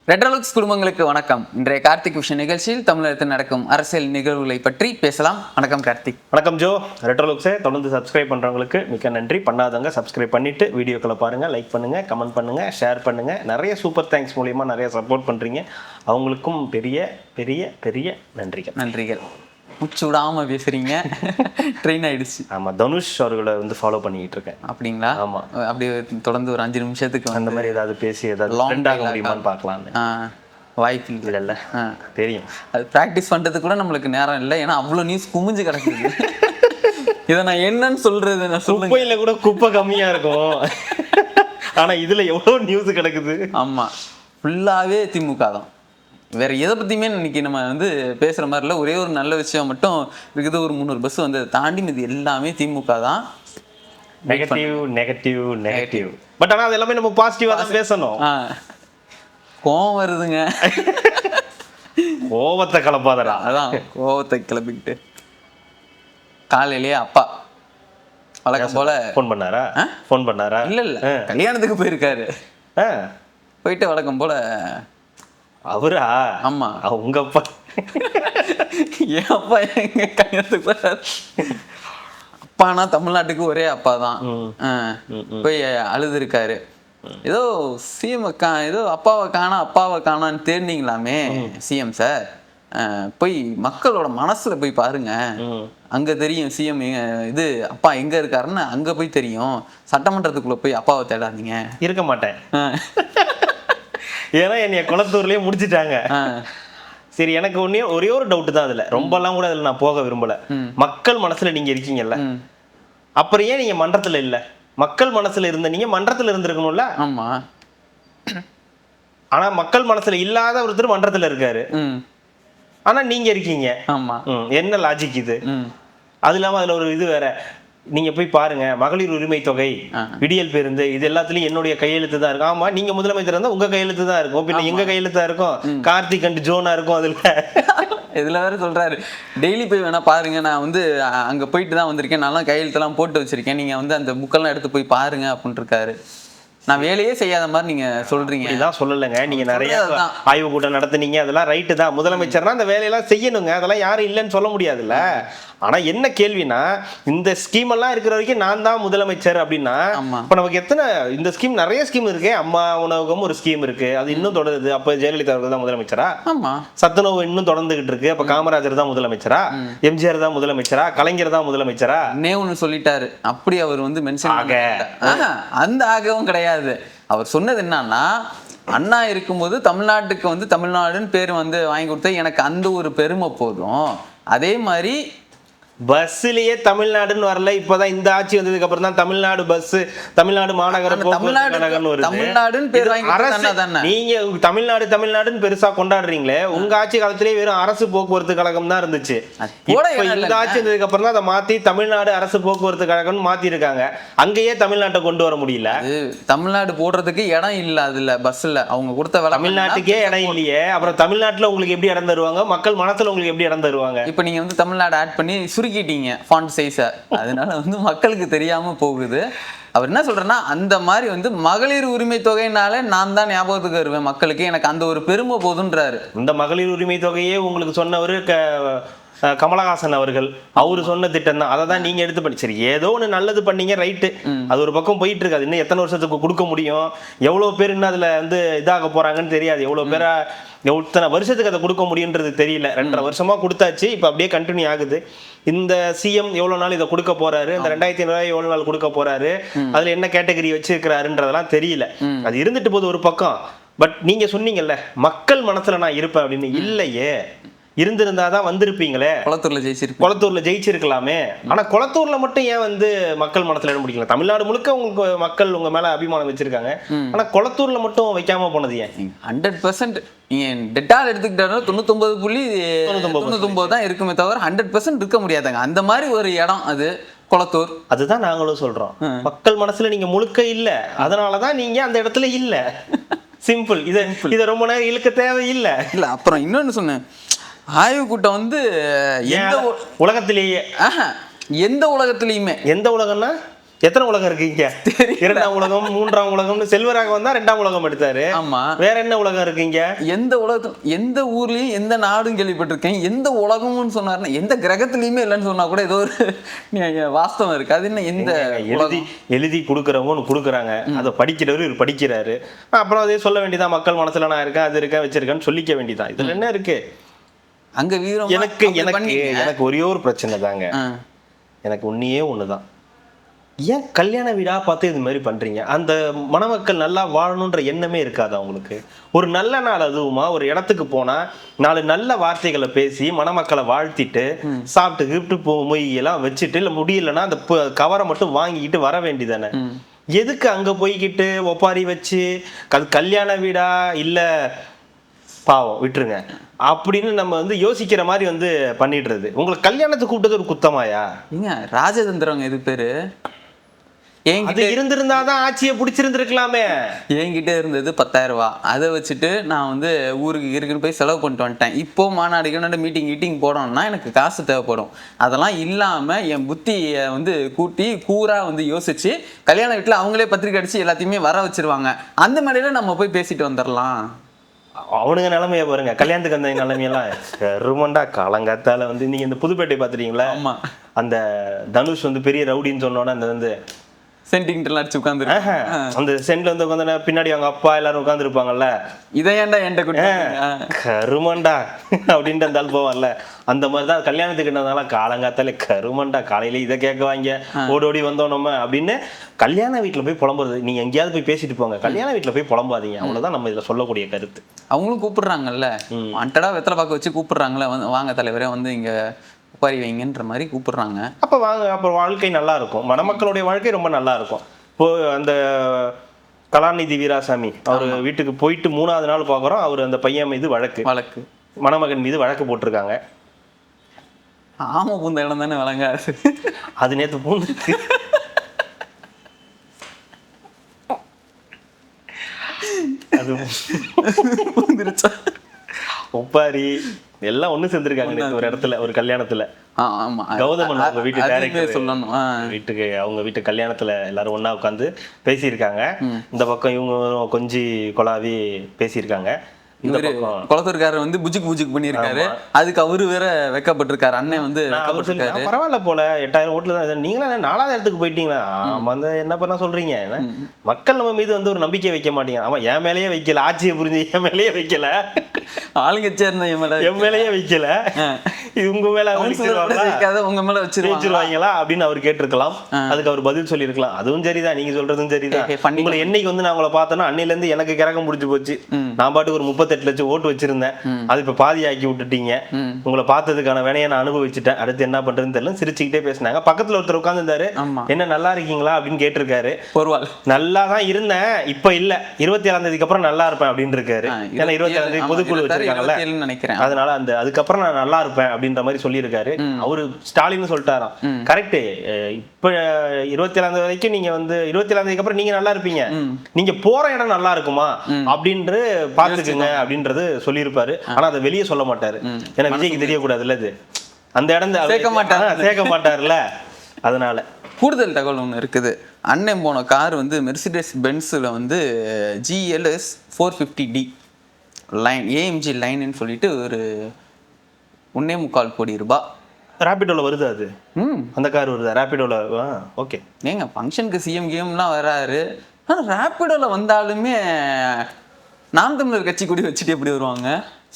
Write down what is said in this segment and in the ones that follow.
ரெட்ரோலுக்ஸ் குடும்பங்களுக்கு வணக்கம். இன்றைய கார்த்திக் விஷன் நிகழ்ச்சியில் தமிழகத்தில் நடக்கும் அரசியல் நிகழ்வுகளை பற்றி பேசலாம். வணக்கம் கார்த்திக். வணக்கம் ஜோ. ரெட்ரோலுக்ஸை தொடர்ந்து சப்ஸ்கிரைப் பண்ணுறவங்களுக்கு மிக்க நன்றி. பண்ணாதவங்க சப்ஸ்கிரைப் பண்ணிவிட்டு வீடியோக்களை பாருங்கள், லைக் பண்ணுங்கள், கமெண்ட் பண்ணுங்கள், ஷேர் பண்ணுங்கள். நிறைய சூப்பர் தேங்க்ஸ் மூலியமாக நிறைய சப்போர்ட் பண்ணுறீங்க. அவங்களுக்கும் பெரிய பெரிய பெரிய நன்றிகள். நன்றிகள். முச்சு விடாமல் பேசுகிறீங்க. ட்ரெயின் ஆகிடுச்சு. ஆமாம், தனுஷ் அவர்களை ஃபாலோ பண்ணிக்கிட்டு இருக்கேன். அப்படிங்களா? ஆமாம். அப்படியே தொடர்ந்து ஒரு 5 நிமிஷத்துக்கு அந்த மாதிரி ஏதாவது பேசி ஏதாவது ட்ரெண்ட் ஆக முடியுமான்னு பார்க்கலான்னு. வாய்ப்பு இல்லைல்ல, தெரியும். அது ப்ராக்டிஸ் பண்ணுறது கூட நம்மளுக்கு நேரம் இல்லை. ஏன்னா அவ்வளோ நியூஸ் குமிஞ்சு கிடக்குது. இதை நான் என்னன்னு சொல்கிறது? நான் குப்பையில் கூட குப்பை கம்மியாக இருக்கும், ஆனால் இதில் எவ்வளோ நியூஸ் கிடக்குது. ஆமாம், ஃபுல்லாகவே திமுக தான். வேற எதை பற்றியுமே இன்னைக்கு நம்ம பேசுகிற மாதிரி இல்லை. ஒரே ஒரு நல்ல விஷயம் மட்டும் இருக்குது. ஒரு 300 பஸ் தாண்டி இது எல்லாமே திமுக தான். Negative negative negative. பட் ஆனால் அது எல்லாமே நம்ம பாசிட்டிவாக தான் பேசணும். கோவம் வருதுங்க. கோவத்தை கிளப்பாதடா. அதான் கோவத்தை கிளப்பிக்கிட்டு காலையிலேயே அப்பா வழக்கம் போல ஃபோன் பண்ணாரா? இல்லை கல்யாணத்துக்கு போயிருக்காரு. போயிட்டு வழக்கம் போல அவரா? ஆமா, உங்க அப்பா. என் அப்பா எங்க கல்யாணத்துக்கு போறாரு. அப்பானா தமிழ்நாட்டுக்கு ஒரே அப்பா தான். போய் அழுது இருக்காரு. ஏதோ சிஎம் ஏதோ அப்பாவை காணான்னு தேடினீங்களாமே சிஎம் சார். போய் மக்களோட மனசுல போய் பாருங்க, அங்க தெரியும் சிஎம் இது அப்பா எங்க இருக்காருன்னு. அங்க போய் தெரியும். சட்டமன்றத்துக்குள்ள போய் அப்பாவை தேடாதீங்க. இருக்க மாட்டேன், ஏன்னா என்னைய குளத்தூர்லயே முடிச்சிட்டாங்க. சரி, எனக்கு ஒரே ஒரு டவுட் தான். அதுல ரொம்பலாம் கூட அதுல நான் போக விரும்பல. மக்கள் மனசுல நீங்க இருக்கீங்கல்ல, அப்புறம் ஏன் நீங்க மன்றத்துல இல்ல? மக்கள் மனசுல இருந்த நீங்க மன்றத்துல இருந்திருக்கணும்ல. ஆமா, ஆனா மக்கள் மனசுல இல்லாத ஒருத்தர் மன்றத்துல இருக்காரு, ஆனா நீங்க இருக்கீங்க. ஆமா, என்ன லாஜிக் இது? அது இல்லாம அதுல ஒரு இது வேற. நீங்க போய் பாருங்க, மகளிர் உரிமை தொகை, விடியல் பேருந்து, இது எல்லாத்துலயும் என்னுடைய கையெழுத்து தான் இருக்கும். ஆமா, நீங்க முதலமைச்சர் இருந்தா உங்க கையெழுத்து தான் இருக்கும். பின்ன எங்க கையெழுத்தா இருக்கும்? கார்த்திக் அண்ட் ஜோனா இருக்கும். அதுல இதுல வேற சொல்றாரு, டெய்லி போய் வேணா பாருங்க, நான் அங்க போயிட்டு தான் வந்திருக்கேன், நல்லா கையெழுத்தெல்லாம் போட்டு வச்சிருக்கேன், நீங்க அந்த புக்கெல்லாம் எடுத்து போய் பாருங்க அப்படின்னு இருக்காரு. நான் வேலையே செய்யாத மாதிரி நீங்க சொல்றீங்க. இதான் சொல்லலைங்க, நீங்க நிறைய ஆய்வு கூட்டம் நடத்துனீங்க, அதெல்லாம் ரைட்டு தான். முதலமைச்சர்னா அந்த வேலையெல்லாம் செய்யணுங்க, அதெல்லாம் யாரும் இல்லைன்னு சொல்ல முடியாதுல்ல. ஆனா என்ன கேள்வினா, இந்த ஸ்கீம் எல்லாம் இருக்கிற வரைக்கும் நான் தான் முதலமைச்சர் அப்படின்னா, இப்ப நமக்கு எத்தனை இந்த ஸ்கீம், நிறைய ஸ்கீம் இருக்கு. அம்மா உணவகம் ஒரு ஸ்கீம் இருக்கு, அது இன்னும் தொடருது. அப்ப ஜெயலலிதா அவர்கள் தான் முதலமைச்சரா? சத்துணவு இன்னும் தொடர்ந்துகிட்டு இருக்கு. அப்ப காமராஜர் தான் முதலமைச்சரா? எம்ஜிஆர் தான் முதலமைச்சரா? கலைஞர் தான் முதலமைச்சரா? ஒன்னு சொல்லிட்டாரு. அப்படி அவர் மென்ஷன் அந்த ஆகவும் கிடையாது. அவர் சொன்னது என்னன்னா, அண்ணா இருக்கும்போது தமிழ்நாட்டுக்கு தமிழ்நாடுன்னு பேர் வாங்கி கொடுத்த எனக்கு அந்த ஒரு பெருமை போதும். அதே மாதிரி பஸ்லயே தமிழ்நாடுன்னு வரல. இப்பதான் இந்த ஆட்சி வந்ததுக்கு அப்புறம் தான் தமிழ்நாடு பஸ், தமிழ்நாடு மாநகர போக்குவரத்து கழகம்னு வருது. தமிழ்நாடுன்னு பேர் வாங்கி அரசு. நீங்க தமிழ்நாடுன்னு பெருசா கொண்டாடுறீங்களே, உங்க ஆட்சி காலத்திலேயே வெறும் அரசு போக்குவரத்து கழகம் தான் இருந்துச்சு. இந்த ஆட்சி வந்ததுக்கு அப்புறம் தான் அதை மாத்தி தமிழ்நாடு அரசு போக்குவரத்து கழகம்னு மாத்தி இருக்காங்க. அங்கேயே தமிழ்நாட்டை கொண்டு வர முடியல. தமிழ்நாடு போடுறதுக்கு இடம் இல்ல அதுல பஸ்ல. அவங்க கொடுத்த தமிழ்நாட்டுக்கே இடம் இல்லையே, அப்புறம் தமிழ்நாட்டுல உங்களுக்கு எப்படி இடம் தருவாங்க? மக்கள் மனசுல உங்களுக்கு எப்படி இடம் தருவாங்க? இப்ப நீங்க தமிழ்நாடு ஆட் பண்ணி சுருக்கிட்டீங்க ஃபாண்ட் சைஸ. அதனால மக்களுக்கு தெரியாம போகுது. அவர் என்ன சொல்றேன்னா, அந்த மாதிரி மகளிர் உரிமை தொகைனால நான் தான் ஞாபகத்துக்கு வருவேன் மக்களுக்கு, எனக்கு அந்த ஒரு பெருமை போதுன்றாரு. இந்த மகளிர் உரிமை தொகையே உங்களுக்கு சொன்னவரு கமலஹாசன் அவர்கள். அவரு சொன்ன திட்டம் தான். அதை தான் நீங்க எடுத்து பண்ணி, சரி ஏதோ ஒன்று நல்லது பண்ணீங்க, ரைட்டு. அது ஒரு பக்கம் போயிட்டு இருக்காது. இன்னும் எத்தனை வருஷத்துக்கு கொடுக்க முடியும்? எவ்வளவு பேர் இன்னும் அதுல இதாக போறாங்கன்னு தெரியாது. எவ்வளவு பேரா எத்தனை வருஷத்துக்கு அதை கொடுக்க முடியுன்றது தெரியல. 2.5 வருஷமா கொடுத்தாச்சு, இப்ப அப்படியே கண்டினியூ ஆகுது. இந்த சிஎம் எவ்வளவு நாள் இதை கொடுக்க போறாரு, இந்த 2500 எவ்வளவு நாள் கொடுக்க போறாரு, அதுல என்ன கேட்டகரி வச்சிருக்கிறாருன்றதெல்லாம் தெரியல. அது இருந்துட்டு போது ஒரு பக்கம். பட் நீங்க சொன்னீங்கல்ல, மக்கள் மனசுல நான் இருப்பேன் அப்படின்னு. இல்லையே, இருந்திருந்தாதான் வந்திருப்பீங்களே. குளத்தூர்ல ஜெயிச்சிருக்கலாமே. ஆனா குளத்தூர்ல மட்டும் ஏன் மக்கள் மனசுல இடம் பிடிக்கல? தமிழ்நாடு முழுக்க உங்களுக்கு மக்கள் உங்க மேல அபிமானம் வச்சிருக்காங்க, ஆனா குளத்தூர்ல மட்டும் வைக்காம போனது ஏன்? 100% நீங்க டெட்டால் எடுத்துக்கிட்டாலும் 99.99 தான் இருக்குமே தவிர 100% இருக்க முடியாதுங்க. அந்த மாதிரி ஒரு இடம் அது குளத்தூர். அதுதான் நாங்களும் சொல்றோம், மக்கள் மனசுல நீங்க முழுக்க இல்ல, அதனாலதான் நீங்க அந்த இடத்துல இல்ல. சிம்பிள். இதை ரொம்ப நேரம் இழுக்க தேவையில்லை. இல்ல, அப்புறம் இன்னொன்னு சொன்னேன், ஆய்வு கூட்டம் உலகத்திலேயே எந்த உலகத்திலையுமே. எந்த உலகம்னா எத்தனை உலகம் இருக்கீங்க? இரண்டாம் உலகம், மூன்றாம் உலகம்னு செல்வராகவன் தான் 2ஆம் உலகம் எடுத்தாரு. ஆமா. வேற என்ன உலகம் இருக்கீங்க? எந்த உலகம், எந்த ஊர்லயும் எந்த நாடும் கேள்விப்பட்டிருக்கேன். எந்த உலகம்னு சொன்னாருன்னா எந்த கிரகத்திலயுமே இல்லைன்னு சொன்னா கூட ஏதோ ஒரு வாஸ்தவம் இருக்கு. அது என்ன எந்த எழுதி கொடுக்குறவங்க ஒன்று கொடுக்குறாங்க, அதை படிக்கிறவரு இவர் படிக்கிறாரு. அப்புறம் அதே சொல்ல வேண்டியதான், மக்கள் மனசுல நான் இருக்கேன், அது இருக்கேன், வச்சிருக்கேன்னு சொல்லிக்க வேண்டியதான். இதுல என்ன இருக்கு? அங்க வீரம். எனக்கு ஒரே ஒரு பிரச்சனை தாங்க. எனக்கு ஒன்னையே ஒண்ணுதான், ஏன் கல்யாண வீடா பார்த்து இது மாதிரி பண்றீங்க? அந்த மணமக்கள் நல்லா வாழணுன்ற எண்ணமே இருக்காது அவங்களுக்கு? ஒரு நல்ல நாள் அதுவுமா ஒரு இடத்துக்கு போனா 4 நல்ல வார்த்தைகளை பேசி மணமக்களை வாழ்த்திட்டு சாப்பிட்டு கிஃப்ட் மொய்யெல்லாம் வச்சுட்டு, இல்லை முடியலன்னா அந்த கவரை மட்டும் வாங்கிக்கிட்டு வர வேண்டியதானே. எதுக்கு அங்க போய்கிட்டு ஒப்பாரி வச்சு கல்யாண வீடா இல்ல பாவம் விட்டுருங்க அப்படின்னு நம்ம வந்து யோசிக்கிற மாதிரி வந்து பண்ணிடுறது. உங்களுக்கு கல்யாணத்துக்கு கூப்பிட்டது ஒரு குத்தமாயா? ராஜதந்திரங்க இது பேரு. அது இருந்திருந்தாதான் ஆட்சியை பிடிச்சிருந்துருக்கலாமே. என்கிட்ட இருந்தது 10,000 ரூபாய். அதை வச்சுட்டு நான் வந்து ஊருக்கு இருக்குன்னு போய் செலவு பண்ணிட்டு வந்துட்டேன். இப்போ மாநாடுக்கு மீட்டிங் போடணும்னா எனக்கு காசு தேவைப்படும். அதெல்லாம் இல்லாம என் புத்தியை வந்து கூட்டி கூரா வந்து யோசிச்சு கல்யாண வீட்டுல அவங்களே பத்திரிக்கை அடிச்சு எல்லாத்தையுமே வர வச்சிருவாங்க. அந்த மாதிரில நம்ம போய் பேசிட்டு வந்துடலாம். அவனுங்க நிலைமைய பாருங்க, கல்யாணத்துக்கு அந்த நிலைமையெல்லாம் ரொம்பண்டா காலங்காத்தால வந்து நீங்க இந்த புதுப்பேட்டை பாத்துறீங்களா? ஆமா. அந்த தனுஷ் வந்து பெரிய ரவுடின்னு சொன்னோன்னா அந்த வந்து சென்டிங்லாம் அடிச்சு உட்காந்து அந்த சென்ட்ல வந்து உட்காந்து பின்னாடி அவங்க அப்பா எல்லாரும் உட்காந்து இருப்பாங்கல்ல, இதை ஏன்டா என்கிட்ட கருமண்டா அப்படின்ட்டு அந்த ஆள் போவான்ல, அந்த மாதிரிதான் கல்யாணத்துக்குனால காலங்காத்தால கருமண்டா காலையில இதை கேட்க வாங்க ஓடி வந்தோம் நம்ம அப்படின்னு கல்யாண வீட்டுல போய் புலம்புறது. நீங்க எங்கேயாவது போய் பேசிட்டு போங்க, கல்யாண வீட்டுல போய் புலம்பாதீங்க. அவ்வளவுதான் நம்ம இதுல சொல்லக்கூடிய கருத்து. அவங்களும் கூப்பிடுறாங்கல்ல, அண்டடா வெத்தலை பார்க்க வச்சு கூப்பிடுறாங்கல்ல, வாங்க தலைவரே வந்து இங்க உப்பாரி வைங்கன்ற மாதிரி கூப்பிடுறாங்க. அப்ப வாங்க, அப்புறம் வாழ்க்கை நல்லா இருக்கும், மணமக்களுடைய வாழ்க்கை ரொம்ப நல்லா இருக்கும். இப்போ அந்த கலாநிதி வீராசாமி அவர் வீட்டுக்கு போயிட்டு 3ஆவது நாள் பார்க்குறோம், அவர் அந்த பையன் மீது வழக்கு மணமகன் மீது வழக்கு போட்டிருக்காங்க. ஆமா, பூந்த இடம் தானே வழங்காது. அது நேற்று பூந்துருக்கு. அது பூந்துருச்சா? ஒப்பாரி எல்லாம் ஒண்ணு சேர்ந்திருக்காங்க ஒரு இடத்துல, ஒரு கல்யாணத்துல. கௌதமன் அவங்க வீட்டு டைரக்டர் சொல்லணும், வீட்டுக்கு அவங்க வீட்டு கல்யாணத்துல எல்லாரும் ஒண்ணா உட்காந்து பேசியிருக்காங்க. இந்த பக்கம் இவங்க கொஞ்சி கொலாவி பேசியிருக்காங்க. குளத்தூர்காரர் வந்து புஜுக்கு பண்ணியிருக்காரு. அதுக்கு அவரு வேற வெக்கப்பட்டிருக்காரு. அண்ணன் வந்து பரவாயில்ல போல 8000 ஓட்டுல தான், நீங்களா 4ஆவது இடத்துக்கு போயிட்டீங்களா? வந்து என்ன பண்ண சொல்றீங்க? மக்கள் நம்ம மீது வந்து ஒரு நம்பிக்கை வைக்க மாட்டீங்க. அவன் என் மேலேயே வைக்கல, ஆட்சியை புரிஞ்சு என் மேலேயே வைக்கல, ஆளுங்கட்சியா இருந்த என் மேலேயே வைக்கல, இது உங்க மேல உங்க மேல வச்சிருவாங்களா அப்படின்னு அவர் கேட்டிருக்கலாம். அதுக்கு அவர் பதில் சொல்லியிருக்கலாம். அதுவும் சரிதான், நீங்க சொல்றதும் சரிதான். உங்களை என்னைக்கு வந்து நான் உங்களை பார்த்தோன்னா அன்னையில இருந்து எனக்கு கிறக்கம் முடிச்சு போச்சு. நான் பாட்டுக்கு ஒரு 38 லட்சம் ஓட்டு வச்சிருந்தேன், அது இப்ப பாதி ஆக்கி விட்டுட்டீங்க. உங்களை பார்த்ததுக்கான வேலையை நான் அனுபவிச்சுட்டேன், அடுத்து என்ன பண்றதுன்னு தெரியல. சிரிச்சுக்கிட்டே பேசினாங்க. பக்கத்துல ஒருத்தர் உட்கார்ந்து இருந்தாரு, என்ன நல்லா இருக்கீங்களா அப்படின்னு கேட்டிருக்காரு. நல்லா தான் இருந்தேன், இப்ப இல்ல, 27ஆம் தேதிக்கு அப்புறம் நல்லா இருப்பேன் அப்படின்னு இருக்காரு. ஏன்னா 27ஆம் தேதி பொதுக்குழு வச்சிருக்காங்கல்ல, அதனால அந்த அதுக்கப்புறம் நான் நல்லா இருப்பேன் அப்படின்ற மாதிரி சொல்லியிருக்காரு. அவரு ஸ்டாலின் சொல்லிட்டாராம். கரெக்ட், இப்ப 27ஆம் தேதி வரைக்கும் நீங்க வந்து 27ஆம் தேதிக்கு அப்புறம் நீங்க நல்லா இருப்பீங்க, நீங்க போற இடம் நல்லா இருக்குமா அப்படின்னு பாத்துக்குங்க அப்படின்றது சொல்லியிருப்பாரு. ஆனா அதை வெளியே சொல்ல மாட்டாரு, ஏன்னா விஜய்க்கு தெரியக்கூடாதுல்ல, இது அந்த இடம் சேர்க்க மாட்டாருல்ல. அதனால கூடுதல் தகவல் ஒன்று இருக்குது. அண்ணன் போன கார் வந்து மெர்சிடஸ் பென்ஸில் வந்து GLS 450D லைன், AMG லைன்னு சொல்லிட்டு ஒரு 1.25 கோடி ரூபாய். ராபிடோல வருது அது, அந்த கார் வருதா ரேபிடோல? ஓகே, ஏங்க ஃபங்க்ஷனுக்கு சிஎம் கேம்லாம் வராரு, ஆனால் ரேபிடோல வந்தாலுமே நாம் தமிழர் கட்சி கூடி வச்சுட்டு எப்படி வருவாங்க?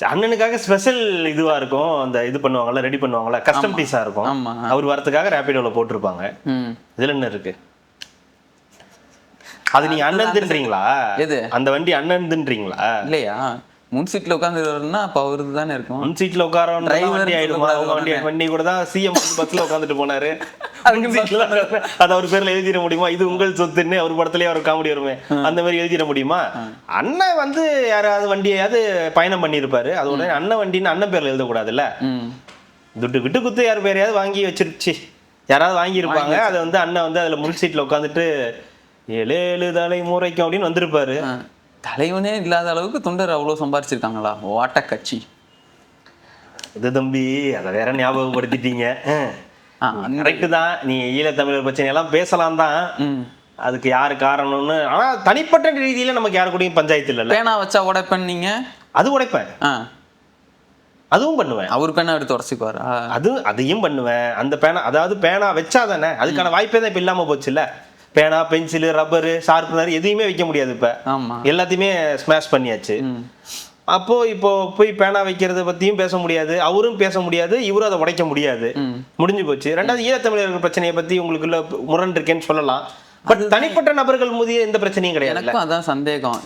அண்ணனுக்காக ஸ்பெஷல் இதுவா இருக்கும், அந்த இது பண்ணுவாங்கல்ல, ரெடி பண்ணுவாங்கல்ல, கஸ்டம் பீஸா இருக்கும். அவர் வரதுக்காக ரேபிடோல போட்டிருப்பாங்க. இதுல என்ன இருக்கு? அது நீங்க அண்ணன்ன்றீங்களா? எது அந்த வண்டி அண்ணன்ன்றீங்களா? இல்லையா, முன் சீட்ல உட்காந்துருன்னா அப்ப அவருக்கு தானே இருக்கும். முன் சீட்ல உட்காரோம் வண்டி ஆயிடுமா? வண்டி கூட தான் சிஎம் பஸ்ல உட்காந்துட்டு போனாரு. அது அவர் பேர்ல எழுதிட முடியுமா? இது உங்கள் சொத்துன்னு அவர் படத்துலயே ஒரு காமெடி வருமே, அந்த மாதிரி எழுதிட முடியுமா? அண்ணன் வந்து யாராவது வண்டியாவது பயணம் பண்ணிருப்பாரு, அதோட அண்ணன் வண்டின்னு அண்ணன் பேர்ல எழுதக்கூடாதுல்ல. துட்டு விட்டு குத்து யார் பேரையாவது வாங்கி வச்சிருச்சு, யாராவது வாங்கி இருப்பாங்க. அதை வந்து அண்ணன் வந்து அதுல முன் சீட்ல உட்காந்துட்டு 7 தலைமுறைக்கும் அப்படின்னு வந்திருப்பாரு. தலைவனே இல்லாத அளவுக்கு தொண்டர் அவ்வளவு சம்பாரிச்சிருக்காங்களா? ஓட்ட கட்சி இது தம்பி, அதை வேற ஞாபகப்படுத்திட்டீங்க. கரெக்ட் தான். நீங்க ஈழத்தமிழர் பிரச்சனை எல்லாம் பேசலாம் தான், அதுக்கு யாரு காரணம்னு. ஆனா தனிப்பட்ட ரீதியில நமக்கு யாரு கூடயும் பஞ்சாயத்து இல்ல. பேனா வச்சா உடைப்பேன் நீங்க? அது உடைப்பேன், அதுவும் பண்ணுவேன். அவர் பேனா எடுத்து உடச்சிக்குவாரா? அதையும் பண்ணுவேன். அந்த பேனா, அதாவது பேனா வச்சாதானே, அதுக்கான வாய்ப்பே தான் இப்ப இல்லாம போச்சு இல்ல. பேனா, பென்சில், ரப்பரு, ஷார்ப்னர் எதையுமே வைக்க முடியாது இப்ப. எல்லாத்தையுமே ஸ்மாஷ் பண்ணியாச்சு. அப்போ இப்போ போய் பேனா வைக்கிறத பத்தியும் பேச முடியாது, அவரும் பேச முடியாது, இவரும் அதை உடைக்க முடியாது, முடிஞ்சு போச்சு. ரெண்டாவது ஈழத்தமிழர்கள் பிரச்சனையை பத்தி உங்களுக்குள்ள முரண் இருக்கேன்னு சொல்லலாம். பட் தனிப்பட்ட நபர்கள் மீது எந்த பிரச்சனையும் கிடையாது. எனக்கும் அதான் சந்தேகம்.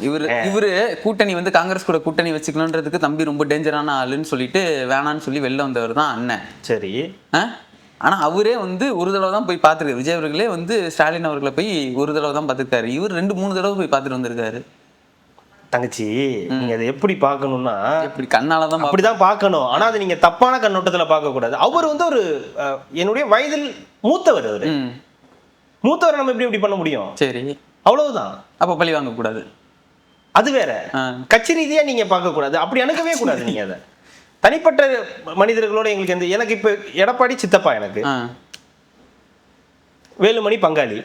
இவரு கூட்டணி வந்து காங்கிரஸ் கூட கூட்டணி வச்சுக்கணுன்றதுக்கு தம்பி ரொம்ப டேஞ்சரான ஆளுன்னு சொல்லிட்டு வேணான்னு சொல்லி வெளில வந்தவர் தான் அண்ணன். சரி. ஆனா அவரே வந்து ஒரு தடவை தான் போய் பார்த்துருக்காரு. விஜய் அவர்களே வந்து ஸ்டாலின் அவர்களை போய் ஒரு தடவை தான் பார்த்துருக்காரு. இவர் 2-3 தடவை போய் பார்த்துட்டு வந்திருக்காரு. தங்கச்சி, நீங்க அதை எப்படி பார்க்கணும்னா, எப்படி கண்ணாலதான் அப்படிதான் பார்க்கணும். ஆனா அது நீங்க தப்பான கண்ணோட்டத்துல பார்க்க கூடாது. அவர் வந்து ஒரு என்னுடைய வயதில் மூத்தவர். அவரு மூத்தவர், நம்ம எப்படி பண்ண முடியும்? சரி, அவ்வளவுதான். அப்ப பழி வாங்க கூடாது, அது வேற. கட்சி ரீதியா நீங்க பார்க்க கூடாது, அப்படி அணுகவே கூடாது. நீங்க அதை தனிப்பட்ட மனிதர்களோட எங்களுக்கு எனக்கு இப்ப எடப்பாடி சித்தப்பா, எனக்கு வேலுமணி பங்காளி,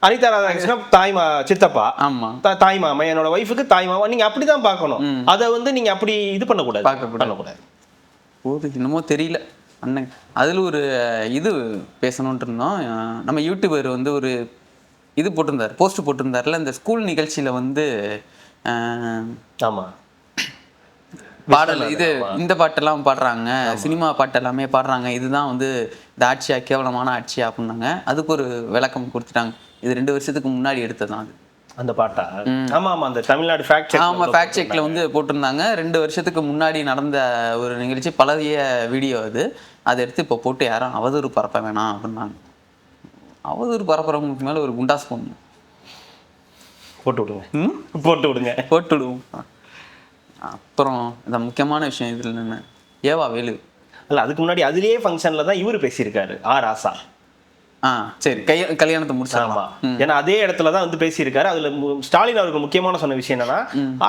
அனிதா ராதாகிருஷ்ணன் தாய்மா சித்தப்பா, தாய் மாமா, என்னோட ஒய்ஃபுக்கு தாய் மாமா. நீங்க அப்படிதான் பார்க்கணும். அதை வந்து நீங்க அப்படி இது பண்ணக்கூடாது, பண்ணக்கூடாது. என்னமோ தெரியல அண்ணன். அதில் ஒரு இது பேசணுன்ட்டு இருந்தோம். நம்ம யூடியூபர் வந்து ஒரு இது போட்டிருந்தார், போஸ்ட் போட்டிருந்தார்ல, இந்த ஸ்கூல் நிகழ்ச்சியில் வந்து ஆமாம் பாடல் இது இந்த பாட்டெல்லாம் பாடுறாங்க, சினிமா பாட்டு எல்லாமே பாடுறாங்க, இதுதான் வந்து இந்த ஆட்சியா கேவலமான ஆட்சியா அப்படின்னாங்க. அதுக்கு ஒரு விளக்கம் கொடுத்துட்டாங்க. இது 2 வருஷத்துக்கு முன்னாடி எடுத்ததான் அது, அந்த பாட்டா? ஆமா ஆமா, அந்த தமிழ்நாடு ஃபேக்ட் செக். ஆமா, ஃபேக்ட் செக்ல வந்து போட்டிருந்தாங்க. 2 வருஷத்துக்கு முன்னாடி நடந்த ஒரு நிகழ்ச்சி, பழைய வீடியோ அது. அதை எடுத்து இப்போ போட்டு யாரும் அவதூறு பரப்ப வேணாம் அப்படின்னாங்க. அவதூறு பரப்புறவங்களுக்கு மேல ஒரு குண்டாஸ் போடணும். போட்டு விடுங்க, போட்டு விடுங்க, போட்டு விடுவோம். அப்புறம் இந்த முக்கியமான விஷயம் இதுல என்ன, ஏவா வேலு இல்ல, அதுக்கு முன்னாடி அதுலயே ஃபங்க்ஷன்ல தான் இவர் பேசியிருக்காரு, ராசா. சரி, கல்யாணத்தை முடிச்சாமா. ஏன்னா அதே இடத்துலதான் வந்து பேசியிருக்காரு. அதுல ஸ்டாலின் அவர்கள் முக்கியமான சொன்ன விஷயம் என்னன்னா,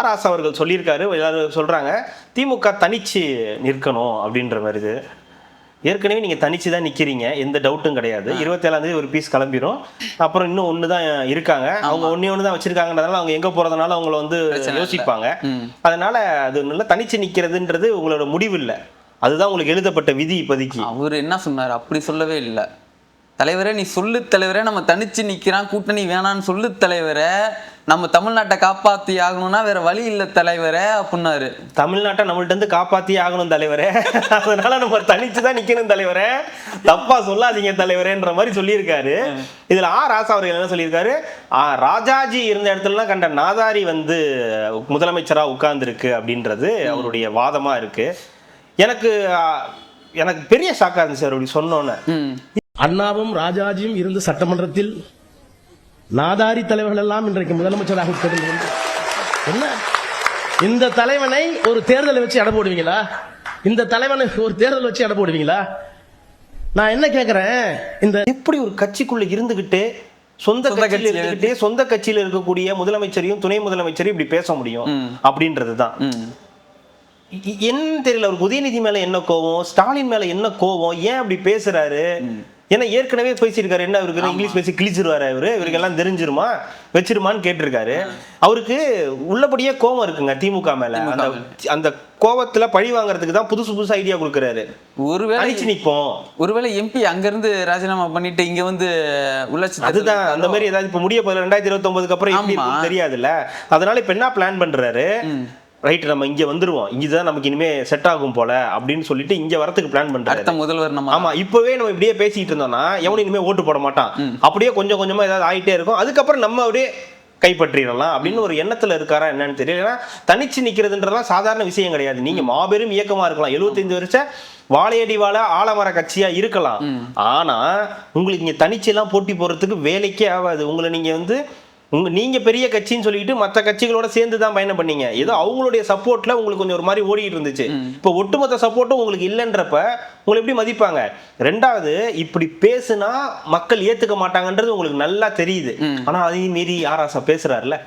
ராசா அவர்கள் சொல்லியிருக்காரு, எல்லாரும் சொல்றாங்க திமுக தனிச்சு நிற்கணும் அப்படின்ற மாதிரி. இது ஏற்கனவே நீங்க தனிச்சு தான் நிக்கிறீங்க, எந்த டவுட்டும் கிடையாது. 27ஆம் தேதி ஒரு பீஸ் கிளம்பிடும். அப்புறம் இன்னும் ஒண்ணுதான் இருக்காங்க, அவங்க ஒண்ணு தான் வச்சிருக்காங்கன்றதுனால அவங்க எங்க போறதுனால அவங்கள வந்து யோசிப்பாங்க. அதனால அது நல்லா தனிச்சு நிக்கிறதுன்றது உங்களோட முடிவு இல்லை, அதுதான் உங்களுக்கு எழுதப்பட்ட விதி இப்போதைக்கு. அவரு என்ன சொன்னாரு? அப்படி சொல்லவே இல்லை. தலைவரே நீ சொல்லு தலைவரே, நம்ம தனிச்சு நிக்கிறான், கூட்டணி வேணான்னு சொல்லு தலைவரே, நம்ம தமிழ்நாட்டை காப்பாத்தி ஆகணும்னா வேற வழி இல்லை தலைவரே அப்படின்னாரு. தமிழ்நாட்டை நம்மள்ட்ட இருந்து காப்பாத்தி ஆகணும் தலைவரே, அதனால நம்ம தனிச்சுதான் நிக்கணும் தலைவரே, தப்பா சொல்லாதீங்க தலைவரேன்ற மாதிரி சொல்லியிருக்காரு. இதுல ராசா அவர்கள் என்ன சொல்லியிருக்காரு, ராஜாஜி இருந்த இடத்துலலாம் கண்ட நாதாரி வந்து முதலமைச்சரா உட்கார்ந்துருக்கு அப்படின்றது அவருடைய வாதமா இருக்கு. எனக்கு பெரிய ஷாக்கா இருந்துச்சு அவர் அப்படி சொன்னோன்னு. அண்ணாவும் ராஜாஜியும் இருந்து சட்டமன்றத்தில் நாதாரி தலைவர்கள் எல்லாம் இன்றைக்கு முதலமைச்சராக உட்கார்ந்து, என்ன இந்த தலைவனை ஒரு தேர்தலை வச்சு எடை போடுவீங்களா? இந்த தலைவனை ஒரு தேர்தல் வச்சு எடை போடுவீங்களா? நான் என்ன கேட்கிறேன், இந்த எப்படி ஒரு கட்சிக்குள்ள இருந்துகிட்டு சொந்த கட்சியில இருக்கக்கூடிய முதலமைச்சரையும் துணை முதலமைச்சரையும் இப்படி பேச முடியும் அப்படின்றதுதான் என்ன தெரியல. ஒரு உதயநிதி மேல என்ன கோவம், ஸ்டாலின் மேல என்ன கோவம், ஏன் அப்படி பேசுறாரு? ஏன்னா ஏற்கனவே பேசியிருக்காரு, என்ன அவருக்கு இங்கிலீஷ் பேசி கிழிச்சிருவாரு, இவருக்கு எல்லாம் தெரிஞ்சிருமா வச்சிருமான்னு கேட்டிருக்காரு. அவருக்கு உள்ளபடியே கோவம் இருக்குங்க திமுக மேல. அந்த கோவத்துல பழி வாங்குறதுக்கு தான் புதுசு ஐடியா கொடுக்குறாரு. ஒருவேளை எம்பி அங்க இருந்து ராஜினாமா பண்ணிட்டு இங்க வந்து உள்ளாட்சி, அதுதான் அந்த மாதிரி ஏதாவது இப்ப முடிய 2029 அப்புறம் எப்படி தெரியாதுல்ல. அதனால இப்ப என்ன பிளான் பண்றாரு, ரைட் நம்ம இங்க வந்துருவோம், இங்கதான் நமக்கு இனிமே செட் ஆகும் போல அப்படின்னு சொல்லிட்டு இங்க வரதுக்கு பிளான் பண்றாரு முதல்வர். ஆமா, இப்பவே நம்ம இப்படியே பேசிட்டு இருந்தோம்னா எவனும் இனிமே ஓட்டு போட மாட்டான், அப்படியே கொஞ்சம் கொஞ்சமா ஏதாவது ஆயிட்டே இருக்கும், அதுக்கப்புறம் நம்ம அப்படியே கைப்பற்றிடலாம் அப்படின்னு ஒரு எண்ணத்துல இருக்காரா என்னன்னு தெரியல. ஏன்னா தனிச்சு நிக்கிறதுன்றதுலாம் சாதாரண விஷயம் கிடையாது. நீங்க மாபெரும் இயக்கமா இருக்கலாம், 75 வருஷம் வாழையடி வாழ ஆலமர கட்சியா இருக்கலாம், ஆனா உங்களுக்கு இங்க தனிச்சு எல்லாம் போட்டி போறதுக்கு வேலைக்கே ஆகாது. உங்களை நீங்க வந்து நீங்க பெரிய கட்சின்னு சொல்லிட்டு மற்ற கட்சிகளோட சேர்ந்து தான் பயணம் பண்ணீங்க. ஏதோ அவங்களுடைய சப்போர்ட்ல உங்களுக்கு கொஞ்சம் ஒரு மாதிரி ஓடிட்டு இருந்துச்சு. இப்போ ஒட்டுமொத்த சப்போர்ட்டும் உங்களுக்கு இல்லைன்றப்ப உங்களை எப்படி மதிப்பாங்க? ரெண்டாவது, இப்படி பேசுனா மக்கள் ஏத்துக்க மாட்டாங்கன்றது உங்களுக்கு நல்லா தெரியுது. ஆனா அதையும் மீறி ராசா பேசுறாருல,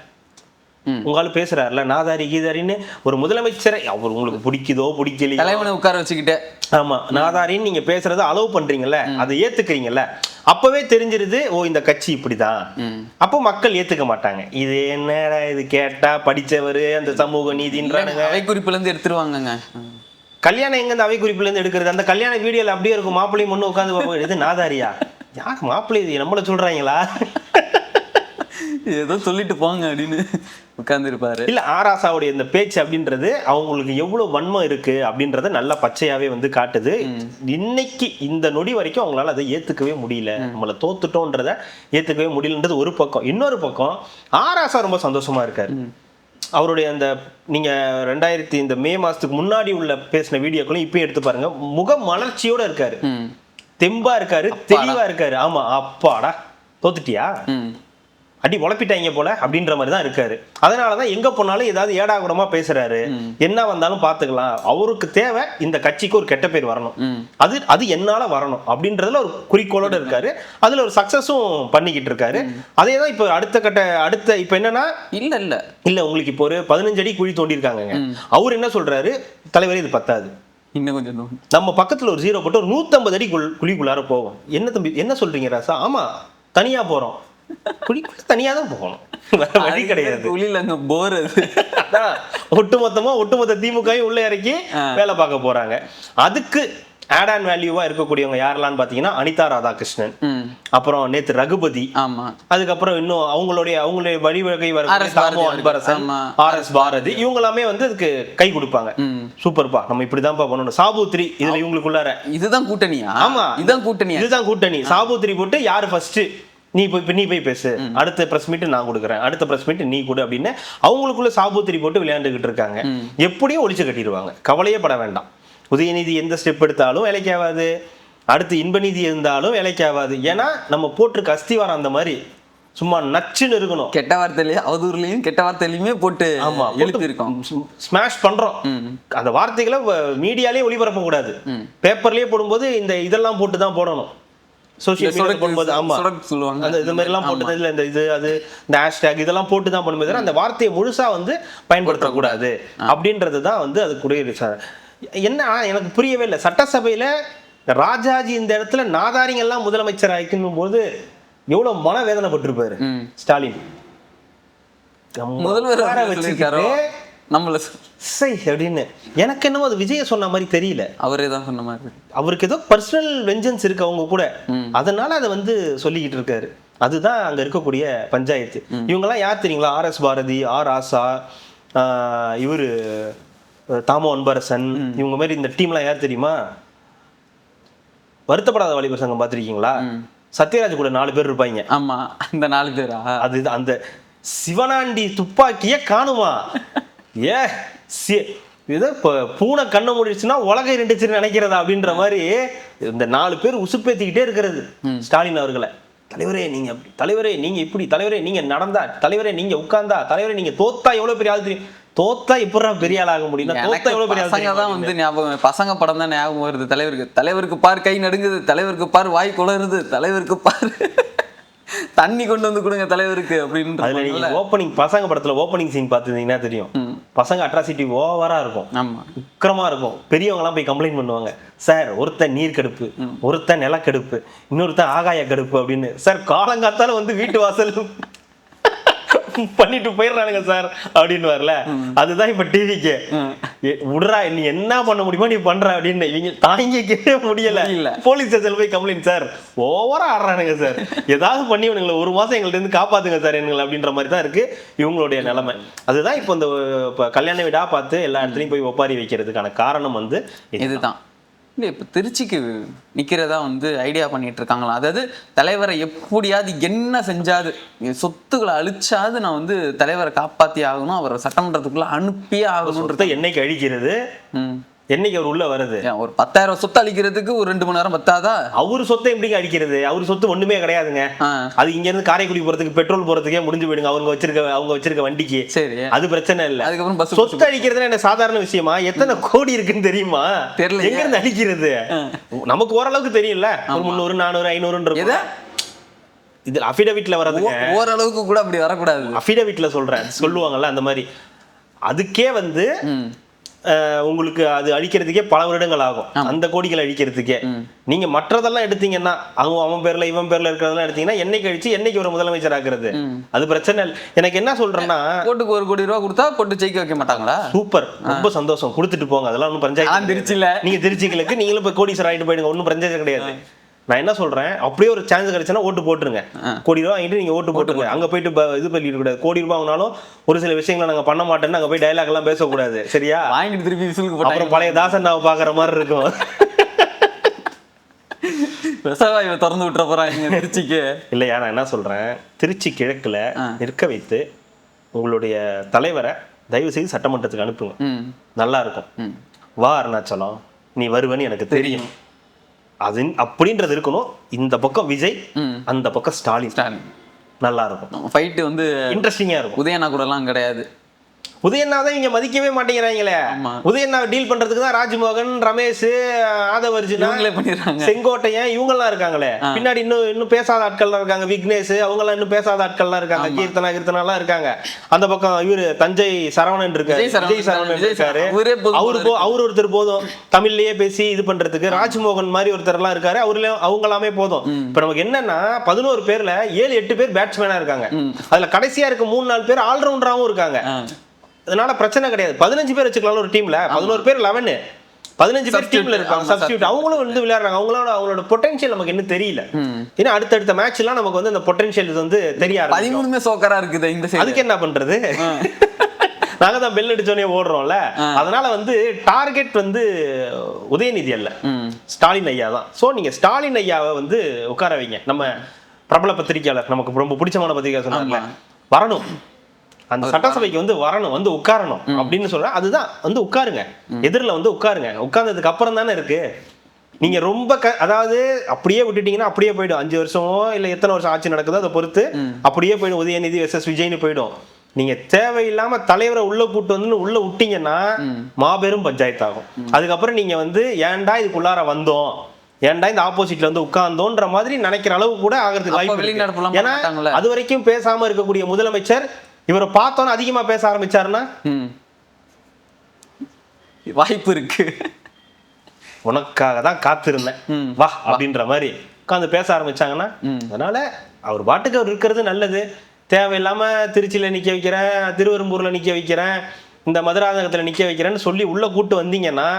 உங்களால பேசுறாருல நாதாரி கீதாரின்னு ஒரு முதலமைச்சரை அவர் உங்களுக்கு பிடிக்குதோ பிடிக்கலையோ தலைவனை உட்கார வச்சுக்கிட்டே ஆமா நாதாரின்னு நீங்க பேசுறத அலோவ் பண்றீங்கல்ல, அதை ஏத்துக்கிறீங்கல்ல, அப்பவே தெரிஞ்சிருது ஓ இந்த கட்சி இப்படிதான். அப்போ மக்கள் ஏத்துக்க மாட்டாங்க. இது என்னடா இது கேட்டா படிச்சவரு அந்த சமூக நீதின்றானுங்க. அவை குறிப்புல இருந்து எடுத்துருவாங்கங்க. கல்யாணம் எங்க இந்த அவை குறிப்புல இருந்து எடுக்கிறது? அந்த கல்யாண வீடியோல அப்படியே இருக்கும், மாப்பிள்ளையும் முன்னு உட்காந்து இது நாதாரியா? யார் மாப்பிள்ளை? இது நம்மள சொல்றாங்களா? ஏதோ சொல்லிட்டு போங்க அப்படின்னு உட்கார்ந்து இருப்பாரு. இல்ல ஆராசாவுடைய இந்த பேச்சு அப்படின்றது அவங்களுக்கு எவ்வளவு வன்மம் இருக்கு அப்படின்றத நல்லா பச்சையாவே வந்து காட்டுது. இன்னைக்கு இந்த நொடி வரைக்கும் அவங்களால அதை ஏத்துக்கவே முடியல, நம்மள தோத்துட்டோன்றத ஏத்துக்கவே முடியலன்றது ஒரு பக்கம். இன்னொரு பக்கம் ஆராசா ரொம்ப சந்தோஷமா இருக்காரு. அவருடைய அந்த நீங்க 2000 இந்த மே மாசத்துக்கு முன்னாடி உள்ள பேசின வீடியோக்களும் இப்பயும் எடுத்து பாருங்க, முக மலர்ச்சியோட இருக்காரு, தெம்பா இருக்காரு, தெளிவா இருக்காரு. ஆமா அப்பாடா தோத்துட்டியா, அடி உழப்பிட்டாங்க போல அப்படின்ற மாதிரி தான் இருக்காரு. அதனாலதான் எங்க போனாலும் ஏதாவது ஏடா கூடமா பேசுறாரு, என்ன வந்தாலும் பாத்துக்கலாம். அவருக்கு தேவை இந்த கட்சிக்கு ஒரு கெட்ட பேர் வரணும், அது என்னால வரணும் அப்படின்றதுல ஒரு குறிக்கோளோட இருக்காரு. அதுல ஒரு சக்சஸும் பண்ணிக்கிட்டு இருக்காரு. அதே தான் இப்ப அடுத்த இப்ப என்னன்னா இல்ல உங்களுக்கு இப்போ ஒரு 15 அடி குழி தோண்டி இருக்காங்க. அவர் என்ன சொல்றாரு, தலைவரே இது பத்தாது, இன்னும் கொஞ்சம் நம்ம பக்கத்துல ஒரு 0 போட்டு ஒரு 150 அடி குழிக்குள்ளார போவோம். என்ன தம்பி என்ன சொல்றீங்க ராசா? ஆமா தனியா போறோம், குழிக்குள்ள தனியா தான் போகணும், வழி கிடையாது. ஒட்டுமொத்த திமுகவும் உள்ள இறக்கி வேலை பார்க்க போறாங்க. அதுக்கு ஆட் அண்ட் வேல்யூவா இருக்கக்கூடியவங்க யாரெல்லாம் பாத்தீங்கன்னா அனிதா ராதாகிருஷ்ணன், அப்புறம் நேத்து ரகுபதி, அதுக்கப்புறம் இன்னும் அவங்களுடைய வழிவகை தாமோ அன்பரசன், RS பாரதி, இவங்க எல்லாமே வந்து அதுக்கு கை கொடுப்பாங்க. சூப்பர்பா, நம்ம இப்படிதான்ப்பா பண்ணணும். சாபுத்ரி இதுல இவங்களுக்குள்ளார இதுதான் கூட்டணியா? ஆமா இதுதான் கூட்டணி. சாபுத்ரி போட்டு யாரு ஃபர்ஸ்ட் நீ போய் பேசு, அடுத்த பிரஸ் மீட் நான் கொடுக்குறேன், அடுத்த பிரஸ் மீட் நீ கொடு அப்படின்னு அவங்களுக்குள்ள சாபுத்திரி போட்டு விளையாண்டுகிட்டு இருக்காங்க. எப்படியும் ஒழிச்சு கட்டிடுவாங்க, கவலையே பட வேண்டாம். உதயநிதி எந்த ஸ்டெப் எடுத்தாலும் வேலைக்காகாது, அடுத்து இன்பநீதி இருந்தாலும் வேலைக்காகாது. ஏன்னா நம்ம போட்டிருக்க அஸ்திவாரம் அந்த மாதிரி சும்மா நச்சுன்னு இருக்கணும். கெட்ட வார்த்தையிலேயே அவதூறுலையும் கெட்ட வார்த்தையிலுமே போட்டு எழுப்பியிருக்கோம், ஸ்மாஷ் பண்றோம். அந்த வார்த்தைகளை மீடியாலேயே ஒளிபரப்ப கூடாது, பேப்பர்லயே போடும்போது இந்த இதெல்லாம் போட்டு தான் போடணும். சோஷியல் மீடியா போடும்போது ஆமா சொல்லுவாங்க, அந்த இது மாதிரி எல்லாம் போட்டு இல்ல இந்த இது அது இந்த ஹேஷ்டேக் இதெல்லாம் போட்டு தான் பண்ணும்போது அந்த வார்த்தையை முழுசா வந்து பயன்படுத்தக்கூடாது அப்படின்றதுதான் வந்து அது கூட. என்ன எனக்கு புரியவே இல்லை, சட்டசபையில ராஜாஜி இந்த இடத்துல நாதாரிங்க எல்லாம் முதலமைச்சர் ஆயிக்கணும் போது எவ்வளவு மன வேதனைப்பட்டிருப்பாரு ஸ்டாலின். முதல்வர் வச்சிருக்காரோ நம்மள அப்படின்னு எனக்கு என்னமோ அது விஜய சொன்ன மாதிரி தெரியல, அவரே தான் சொன்ன மாதிரி. அவருக்கு ஏதோ பர்சனல் வெஞ்சன்ஸ் இருக்கு அவங்க கூட, அதனால அதை வந்து சொல்லிக்கிட்டு இருக்காரு. அதுதான் அங்க இருக்கக்கூடிய பஞ்சாயத்து. இவங்கெல்லாம் யார் தெரியுங்களா? RS பாரதி, ஆசா, இவரு தாமோ அன்பரசன், இவங்க மாதிரி இந்த டீம்லாம் யார் தெரியுமா? வருத்தப்படாத வாலிபர் சங்கம் பார்த்திருக்கீங்களா? சத்யராஜ் கூட 4 பேர் இருப்பாங்க. ஆமா அந்த 4 பேரா? அது அந்த சிவனாண்டி துப்பாக்கிய காணுமா? இதை பூனை கண்ணை முடிச்சுன்னா உலகை ரெண்டுச்சுன்னு நினைக்கிறதா அப்படின்ற மாதிரி இந்த 4 பேர் உசுப்பேத்திக்கிட்டே இருக்கிறது ஸ்டாலின் அவர்களை. தலைவரே நீங்க அப்படி, தலைவரே நீங்க இப்படி, தலைவரே நீங்க நடந்தா, தலைவரே நீங்க உட்கார்ந்தா, தலைவரே நீங்க தோத்தா எவ்வளவு பெரிய ஆள் தெரியும். தோத்தா எப்படா பெரிய ஆள் ஆக முடியும்? தோத்தா எவ்வளவு பெரிய ஆள் தான் வந்து ஞாபகம், பசங்க படம் தான் ஞாபகம் வருது. தலைவருக்கு பார் கை நடுங்குது, தலைவருக்கு பார் வாய் குளறுது, தலைவருக்கு பார் தண்ணி கொண்டு வந்து கொடுங்க தலைவருக்கு அப்படின்னு. ஓப்பனிங் பசங்க படத்துல ஓப்பனிங் சீன் பார்த்துருந்தீங்கன்னா தெரியும், பசங்க அட்ராசிட்டி ஓவரா இருக்கும், உக்கிரமா இருக்கும். பெரியவங்க எல்லாம் போய் கம்ப்ளைண்ட் பண்ணுவாங்க, சார் ஒருத்தன் நீர் கடுப்பு, ஒருத்தன் நிலக்கடுப்பு, இன்னொருத்தன் ஆகாய கடுப்பு அப்படின்னு. சார் காலங்காத்தால வந்து வீட்டு வாசல் பண்ணிட்டு போயிடுறானுங்க சார் அப்படின்னு வரல. அதுதான் இப்ப டிவிக்கு விடுறா, நீ என்ன பண்ண முடியுமோ நீ பண்ற அப்படின்னு இவங்க தாங்கிக்கவே முடியல. போலீஸ் ஸ்டேஷன் போய் கம்ப்ளைண்ட், சார் ஓவரா ஆடுறானுங்க சார், ஏதாவது பண்ணி இவனுங்களை 1 மாசம் எங்கள்ட்ட இருந்து காப்பாத்துங்க சார் எங்களை அப்படின்ற மாதிரி தான் இருக்கு இவங்களுடைய நிலைமை. அதுதான் இப்போ இந்த கல்யாண வீடா பார்த்து எல்லா இடத்துலையும் போய் ஒப்பாரி வைக்கிறதுக்கான காரணம் வந்து இதுதான். இல்லை இப்போ திருச்சிக்கு நிற்கிறதா வந்து ஐடியா பண்ணிட்டு இருக்காங்களா? அதாவது தலைவரை எப்படியாவது என்ன செஞ்சாது, சொத்துக்களை அழிச்சாது நான் வந்து தலைவரை காப்பாற்றி ஆகணும், அவரை சட்டமன்றத்துக்குள்ள அனுப்பியே ஆகணுன்றத என்னைக்கு அழிக்கிறது, என்னைக்கு அவர் உள்ள வருது. ஒரு 10,000 சொத்து அழிக்கிறதுக்கு ஒரு 2 மணி நேரம் பத்தாதா? அவரு சொத்தை எப்படிங்க அழிக்கிறது? அவரு சொத்து ஒண்ணுமே கிடையாதுங்க. அது இங்க இருந்து காரைக்குடி போறதுக்கு பெட்ரோல் போறதுக்கே முடிஞ்சு போயிடுங்க அவங்க வச்சிருக்க வண்டிக்கு. சரி, அது பிரச்சனை இல்ல. அதுக்கப்புறம் சொத்து அழிக்கிறதுனா என்ன சாதாரண விஷயமா? எத்தனை கோடி இருக்குன்னு தெரியுமா? தெரியல. எங்க இருந்து அழிக்கிறது நமக்கு ஓரளவுக்கு தெரியல. 300 400 500 இதில் அஃபிடவிட்ல வர்றதுங்க ஓரளவுக்கு கூட அப்படி வரக்கூடாது. அஃபிடவிட்ல சொல்றேன், சொல்லுவாங்கல்ல அந்த மாதிரி. அதுக்கே வந்து உங்களுக்கு அது அழிக்கிறதுக்கே பல வருடங்கள் ஆகும், அந்த கோடிகள் அழிக்கிறதுக்கே. நீங்க மற்றதெல்லாம் எடுத்தீங்கன்னா அவன் பேர்ல இவன் பேர்ல இருக்கிறதெல்லாம் எடுத்தீங்கன்னா என்னைக்கு அழிச்சு என்னைக்கு ஒரு முதலமைச்சர் ஆக்குறது, அது பிரச்சனை இல்லை. எனக்கு என்ன சொல்றேன்னா, போட்டுக்கு 1 கோடி ரூபா கொடுத்தா போட்டு ஜெயிக்க வைக்க மாட்டாங்களா? சூப்பர், ரொம்ப சந்தோஷம், கொடுத்துட்டு போங்க, அதெல்லாம் ஒன்றும் பஞ்சாயத்து திருச்சியில நீங்க திருச்சிகளுக்கு நீங்களும் இப்போ கோடீஸ்வரர் ஆகிட்டு போயிடுங்க, ஒன்றும் பஞ்சாயத்து கிடையாது. நான் என்ன சொல்றேன், அப்படியே ஒரு சான்ஸ் கிடைச்சுன்னா ஓட்டு போட்டுருங்க. கோடி ரூபா வாங்கிட்டு நீங்க ஓட்டு போட்டுருங்க. அங்க போயிட்டு இது பண்ணிட்டு கூடாது. கோடி ரூபாய் வாங்கினாலும் ஒரு சில விஷயங்களை நாங்க பண்ண மாட்டோம்னு அங்க போய் டைலாக் எல்லாம் பேசக்கூடாது, சரியா? வாங்கிட்டு திருப்பி விசிலுக்கு அப்புறம் பழைய தாசன் நான் பாக்குற மாதிரி இருக்கும். விவசாய திறந்து விட்டுற போறாங்க திருச்சிக்கு. இல்லையா, நான் என்ன சொல்றேன், திருச்சி கிழக்குல நிற்க வைத்து உங்களுடைய தலைவரை தயவு செய்து சட்டமன்றத்துக்கு அனுப்புங்க, நல்லா இருக்கும். வா அருணாச்சலம், நீ வருவேன்னு எனக்கு தெரியும், அது அப்படின்றது இருக்கணும். இந்த பக்கம் விஜய், அந்த பக்கம் ஸ்டாலின், நல்லா இருக்கும். ஃபைட் வந்து இன்ட்ரெஸ்டிங்கா இருக்கும். உதயண்ணா கூட எல்லாம் கிடையாது. உதயண்ணாதான் இங்க மதிக்கவே மாட்டேங்கிறாங்களே. உதயண்ணா டீல் பண்றதுக்கு தான் ராஜ்மோகன், ரமேஷ், ஆதவர்ஜுனா, செங்கோட்டையன் இவங்க எல்லாம் இருக்காங்களே. பின்னாடி இன்னும் பேசாத ஆட்கள் இருக்காங்க, விக்னேஷ் அவங்க எல்லாம் இன்னும் பேசாத ஆட்கள் இருக்காங்க, கீர்த்தனா எல்லாம் இருக்காங்க. அந்த பக்கம் இவரு தஞ்சை சரவணன் இருக்காரு, விஜய் சரவணன் இருக்காரு. அவரு ஒருத்தர் போதும் தமிழ்லயே பேசி இது பண்றதுக்கு. ராஜ்மோகன் மாதிரி ஒருத்தர் எல்லாம் இருக்காரு, அவங்க எல்லாமே போதும். இப்ப நமக்கு என்னன்னா 11 பேர்ல 7-8 பேர் பேட்ஸ்மேனா இருக்காங்க. அதுல கடைசியா இருக்க 3-4 பேர் ஆல்ரவுண்டராவும் இருக்காங்க. அதனால பிரச்சனை கிடையாது. 15 பேர் வச்சுக்கலாம் ஒரு டீம்ல. 11 பேர் 11, 15 பேர் டீம்ல இருக்காங்க சப்ஸ்டிட்யூட். அவங்களும் வந்து விளையாடுறாங்க. அவங்களோட பொட்டன்ஷியல் நமக்கு இன்னும் தெரியல. ஏன்னா அடுத்தடுத்த மேட்ச் எல்லாம் நமக்கு வந்து அந்த பொட்டன்ஷியல் வந்து தெரிய ஆரம்பிக்கும். 13மே சோக்கரா இருக்குது இந்த சைடு. அதுக்கு என்ன பண்றது? நாங்க தான் பெல் அடிச்சோனே ஓடுறோம்ல. அதனால வந்து டார்கெட் வந்து உதயநிதி அல்ல, ஸ்டாலின் ஐயா தான். சோ நீங்க ஸ்டாலின் ஐயாவை வந்து உட்கார வைங்க. நம்ம பிரபல பத்திரிகையாளர், நமக்கு ரொம்ப பிடிச்சமான பத்திரிகை சொன்னாங்க, வரணும் அந்த சட்டசபைக்கு வந்து வரணும், வந்து உட்காரணும் அப்படின்னு சொல்றேன். அதுதான் வந்து உட்காருங்க, எதிரில் வந்து உட்காருங்க. உட்கார்ந்ததுக்கு அப்புறம் தானே இருக்கு. நீங்க ரொம்ப அதாவது அப்படியே விட்டுட்டீங்கன்னா அப்படியே போயிடும். 5 வருஷமோ இல்ல எத்தனை வருஷம் ஆட்சி நடக்குதோ அதை பொறுத்து அப்படியே போயிடும். உதயநிதி வெர்சஸ் விஜய்னு போயிடும். நீங்க தேவையில்லாம தலைவரை உள்ள கூட்டு வந்து உள்ள விட்டீங்கன்னா மாபெரும் பஞ்சாயத்து ஆகும். அதுக்கப்புறம் நீங்க வந்து ஏன்டா இதுக்குள்ளார வந்தோம், ஏன்டா இந்த ஆப்போசிட்ல வந்து உட்கார்ந்தோன்ற மாதிரி நினைக்கிற அளவு கூட ஆகிறதுக்கு வாய்ப்பு. ஏன்னா அது வரைக்கும் பேசாம இருக்கக்கூடிய முதலமைச்சர் இவரை பார்த்தோன்னு அதிகமா பேச ஆரம்பிச்சாருன்னா வாய்ப்பு இருக்கு. உனக்காக தான் காத்திருந்தேன் வா அப்படின்ற மாதிரி உட்காந்து பேச ஆரம்பிச்சாங்கன்னா, அதனால அவர் பாட்டுக்கு அவர் இருக்கிறது நல்லது. தேவையில்லாம திருச்சியில நிக்க வைக்கிறேன், திருவெரும்பூர்ல நிக்க வைக்கிறேன், இந்த மதுராந்தகத்துல நிக்க வைக்கிறேன்னு சொல்லி உள்ள கூட்டு வந்தீங்கன்னா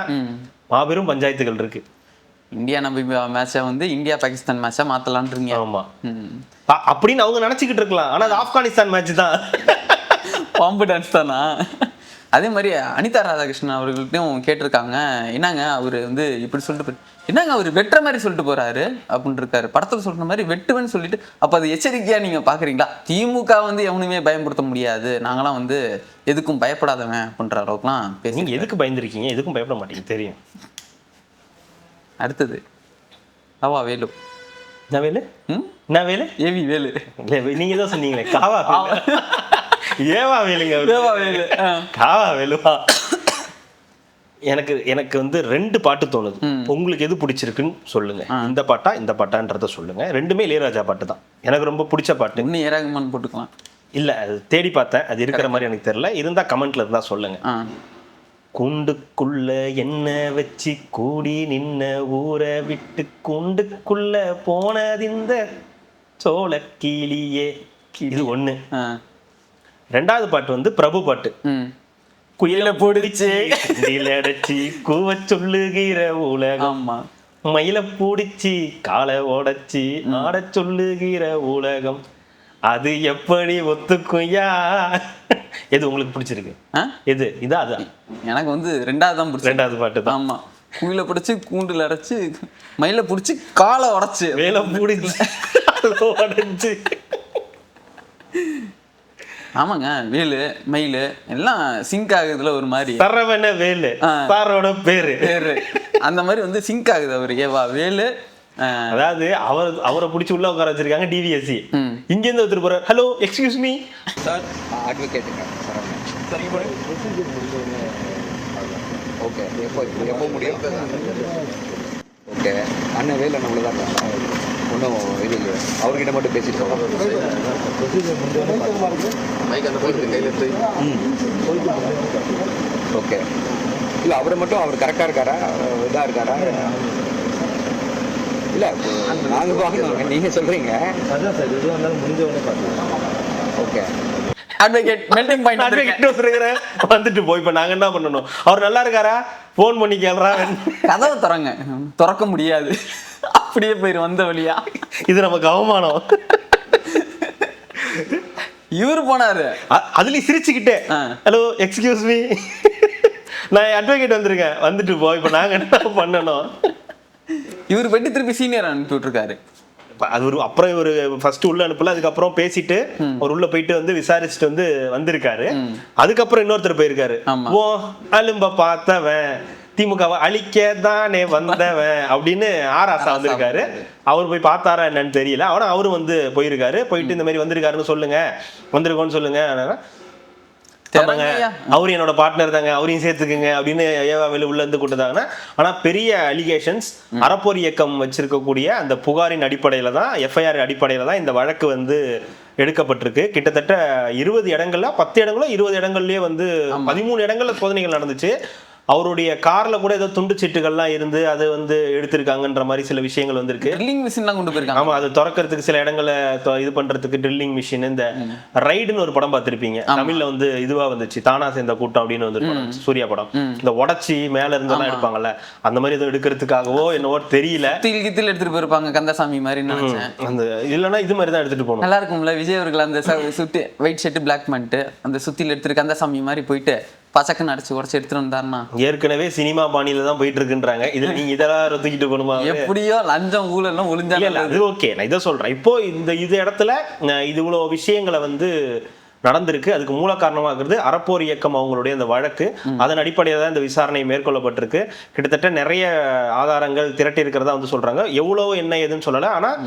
மாபெரும் பஞ்சாயத்துகள் இருக்கு. இந்தியா நம்ம மேட்சை வந்து இந்தியா பாகிஸ்தான் மேட்சா மாத்தலான்றீங்க. ஆமா அப்படின்னு அவங்க நினைச்சுக்கிட்டு இருக்கலாம். ஆனா அது ஆப்கானிஸ்தான் மேட்ச் தான். பாம்பு டான்ஸ் தானா? அதே மாதிரி அனிதா ராதாகிருஷ்ணன் அவர்கள்ட்டையும் கேட்டிருக்காங்க, என்னங்க அவரு வந்து இப்படி சொல்லிட்டு என்னங்க அவர் வெட்டுற மாதிரி சொல்லிட்டு போறாரு அப்படின்னு இருக்காரு. படத்துல சொல்ற மாதிரி வெட்டுவேன்னு சொல்லிட்டு, அப்ப அது எச்சரிக்கையா நீங்க பாக்குறீங்களா? திமுக வந்து எவனுமே பயன்படுத்த முடியாது, நாங்களாம் வந்து எதுக்கும் பயப்படாதவன் அப்படின்ற அளவுக்குலாம் பேசி. நீங்க எதுக்கு பயந்துருக்கீங்க? எதுக்கும் பயப்பட மாட்டீங்க தெரியும். அடுத்தது காவா வேலு. என்ன வேலு? என்ன வேலு? ஏவி வேலு. நீங்க தான் சொன்னீங்களே காவா ஏவா வேலுங்க. ஏவா வேலு, காவா வேலுவா. எனக்கு வந்து 2 பாட்டு தோணுது. உங்களுக்கு எது பிடிச்சிருக்குன்னு சொல்லுங்க. இந்த பாட்டா இந்த பாட்டான்றத சொல்லுங்க. 2மே இளையராஜா பாட்டு தான். எனக்கு ரொம்ப பிடிச்ச பாட்டு. இன்னும் ஏராகமான் போட்டுக்கலாம். இல்ல அது தேடி பார்த்தேன், அது இருக்கிற மாதிரி எனக்கு தெரியல. இருந்தா கமெண்ட்ல இருந்தா சொல்லுங்க. கூண்டுக்குள்ள என்ன வச்சு கூடி நின்ன ஊரை விட்டு கூண்டுக்குள்ள போனதிந்த சோழ கிளியே, இது 1. 2வது பாட்டு வந்து பிரபு பாட்டு. குயில பிடிச்சு அடைச்சி கூவ சொல்லுகிற உலகம், மயில பிடிச்சி காலை உடைச்சி ஆட சொல்லுகிற உலகம், அது எப்படி ஒத்துக்குயா? எது உங்களுக்கு பிடிச்சிருக்கு? எது இதா அதா? எனக்கு வந்து 2வது தான் பிடிச்சி. 2வது பாட்டு தான். ஆமா, குயில பிடிச்சி கூண்டுல அடைச்சு மயில பிடிச்சி காலை உடைச்சு வேலை பிடிச்சி உடைச்சு. ஆமாங்க, வேலு மயிலு எல்லாம் சிங்க் ஆகுதுல ஒரு மாதிரி. தரவன வேலு சாரோட பேரு அந்த மாதிரி வந்து சிங்க் ஆகுது அவரு ஏவா வேலு. அதாவது அவரை பிடிச்சி உள்ள உட்கார வச்சிருக்காங்க டிவிஎஸ்சி. இங்க இருந்து ஒருத்தர் போறாரு, ஹலோ எக்ஸ்கியூஸ் மீ சார், அட்வொகேட்டுங்க. ஓகே, எப்போ முடியும்? ஓகே, அண்ணன் வேலை நம்மள தான். ஒன்றும் இது இல்லை, அவர்கிட்ட மட்டும் பேசிட்டு போகலாம். ஓகே, இல்லை அவரை மட்டும் அவர் கரெக்டாக இருக்காரா, இதாக இருக்காரா? இல்லை நாங்கள் பார்க்கணும், நீங்கள் சொல்கிறீங்க. அதான் சார், எதுவாக இருந்தாலும் முடிஞ்ச உடனே பார்த்துக்கலாம். ஓகே, அட்வொகேட் மெல்டிங் பாயிண்ட் வந்துட்டு போய் இப்ப நாங்க என்ன பண்ணணும்? அவர் நல்லா இருக்காரா, போன் பண்ணி கேள்றா. கதவை திறக்க முடியாது, அப்படியே போயிரு வந்த வழியா. இது நமக்கு அவமானம். இவரு போனாரு, அதுலயும் சிரிச்சுக்கிட்டே, ஹலோ எக்ஸ்கியூஸ் மீ, நான் அட்வொகேட் வந்திருக்கேன், வந்துட்டு போய் இப்ப நாங்க என்ன பண்ணணும்? இவர் போயிட்டு திருப்பி சீனியர் அனுப்பி விட்டுருக்காரு. அது ஒரு அப்புறம் இவர் ஃபர்ஸ்ட் உள்ள அனுப்பல, அதுக்கப்புறம் பேசிட்டு ஒரு உள்ள போயிட்டு வந்து விசாரிச்சுட்டு வந்து வந்திருக்காரு. அதுக்கப்புறம் இன்னொருத்தர் போயிருக்காரு, ஓ அலும்ப பார்த்தவன் திமுகவை அழிக்க தானே வந்தவன் அப்படின்னு ஆராசா வந்திருக்காரு. அவர் போய் பார்த்தாரா என்னன்னு தெரியல, ஆனா அவரும் வந்து போயிருக்காரு. போயிட்டு இந்த மாதிரி வந்திருக்காருன்னு சொல்லுங்க, வந்திருக்கோன்னு சொல்லுங்க. அவரு என்னோட பார்ட்னர் தாங்க, அவரையும் சேர்த்துக்குங்க அப்படின்னு ஏவாவேலு உள்ள இருந்து கூட்டுதாங்கன்னா. ஆனா பெரிய அலிகேஷன்ஸ், அறப்போர் இயக்கம் வச்சிருக்கக்கூடிய அந்த புகாரின் அடிப்படையில தான், எஃப்ஐஆர் அடிப்படையில தான் இந்த வழக்கு வந்து எடுக்கப்பட்டிருக்கு. கிட்டத்தட்ட 20 இடங்கள்ல 10 இடங்களோ 20 இடங்கள்லயே வந்து 13 இடங்கள்ல சோதனைகள் நடந்துச்சு. அவருடைய கார்ல கூட ஏதோ துண்டு சீட்டுகள்லாம் இருந்து அதை வந்து எடுத்திருக்காங்கன்ற மாதிரி சில விஷயங்கள் வந்திருக்கு. ட்ரில்லிங் மிஷின்லாம் கொண்டு போயிருக்காங்க. ஆமா, அது திறக்கிறதுக்கு சில இடங்களை இது பண்றதுக்கு ட்ரில்லிங் மிஷின். இந்த ரைடுன்னு ஒரு படம் பார்த்திருப்பீங்க, தமிழ்ல வந்து இதுவா வந்துச்சு, தானா சேர்ந்த கூட்டம் அப்படின்னு வந்து சூர்யா படம். இந்த உடச்சி மேல இருந்தெல்லாம் எடுப்பாங்கல்ல, அந்த மாதிரி ஏதோ எடுக்கிறதுக்காகவோ என்னவோ தெரியல, கித்தில் எடுத்துட்டு போயிருப்பாங்க கந்தசாமி மாதிரி நினைச்சேன். அந்த இல்லைன்னா இது மாதிரி தான் எடுத்துட்டு போகணும். நல்லா இருக்கும்ல விஜய் அவர்கள் அந்த சுத்தி ஒயிட் ஷர்ட் பிளாக் பண்ணிட்டு அந்த சுத்தியில் எடுத்துட்டு கந்தசாமி மாதிரி போயிட்டு பசக்குன்னு அடிச்சு உடச்சு எடுத்துட்டு வந்தாருன்னா. ஏற்கனவே சினிமா பாணியில தான் போயிட்டு இருக்குன்றாங்க, இதுல நீங்க இதெல்லாம் தூக்கிட்டு போகணுமா? எப்படியோ லஞ்சம் ஊழல்லாம் ஒளிஞ்சாங்க. அது ஓகே, நான் இதை சொல்றேன். இப்போ இது இடத்துல இது இவ்வளவு விஷயங்களை வந்து நடந்திருக்கு. அதுக்கு மூல காரணமாக இருக்கிறது அறப்போர் இயக்கம் அவங்களுடைய அந்த வழக்கு. அதன் அடிப்படையில் தான் இந்த விசாரணை மேற்கொள்ளப்பட்டிருக்கு. கிட்டத்தட்ட நிறைய ஆதாரங்கள் திரட்டி இருக்கிறதா வந்து சொல்றாங்க. எவ்வளோ என்ன ஏதுன்னு சொல்லலை, ஆனால்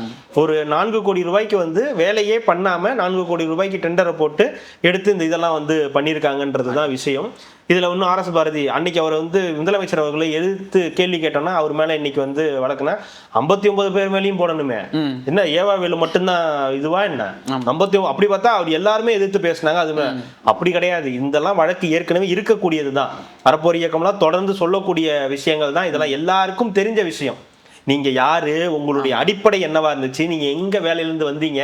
ஒரு 4 கோடி ரூபாய்க்கு வந்து வேலையே பண்ணாம 4 கோடி ரூபாய்க்கு டெண்டரை போட்டு எடுத்து இந்த இதெல்லாம் வந்து பண்ணியிருக்காங்கன்றது தான் விஷயம். இதுல ஒன்றும் ஆர்எஸ் பாரதி அன்னைக்கு அவர் வந்து முதலமைச்சர் அவர்களை எதிர்த்து கேள்வி கேட்டோம்னா அவர் மேல இன்னைக்கு வந்து வழக்குனா 59 பேர் மேலேயும் போடணுமே, என்ன ஏவாவேலு மட்டும்தான் இதுவா என்ன? 59 அப்படி பார்த்தா அவர் எல்லாருமே எதிர்த்து பேசினாங்க. அது அப்படி கிடையாது, இதெல்லாம் வழக்கு ஏற்கனவே இருக்கக்கூடியதுதான். அறப்போர் இயக்கம்லாம் தொடர்ந்து சொல்லக்கூடிய விஷயங்கள் தான், இதெல்லாம் எல்லாருக்கும் தெரிஞ்ச விஷயம். நீங்க யாரு, உங்களுடைய அடிப்படை என்னவா இருந்துச்சு, நீங்க எங்க வேலையிலிருந்து வந்தீங்க,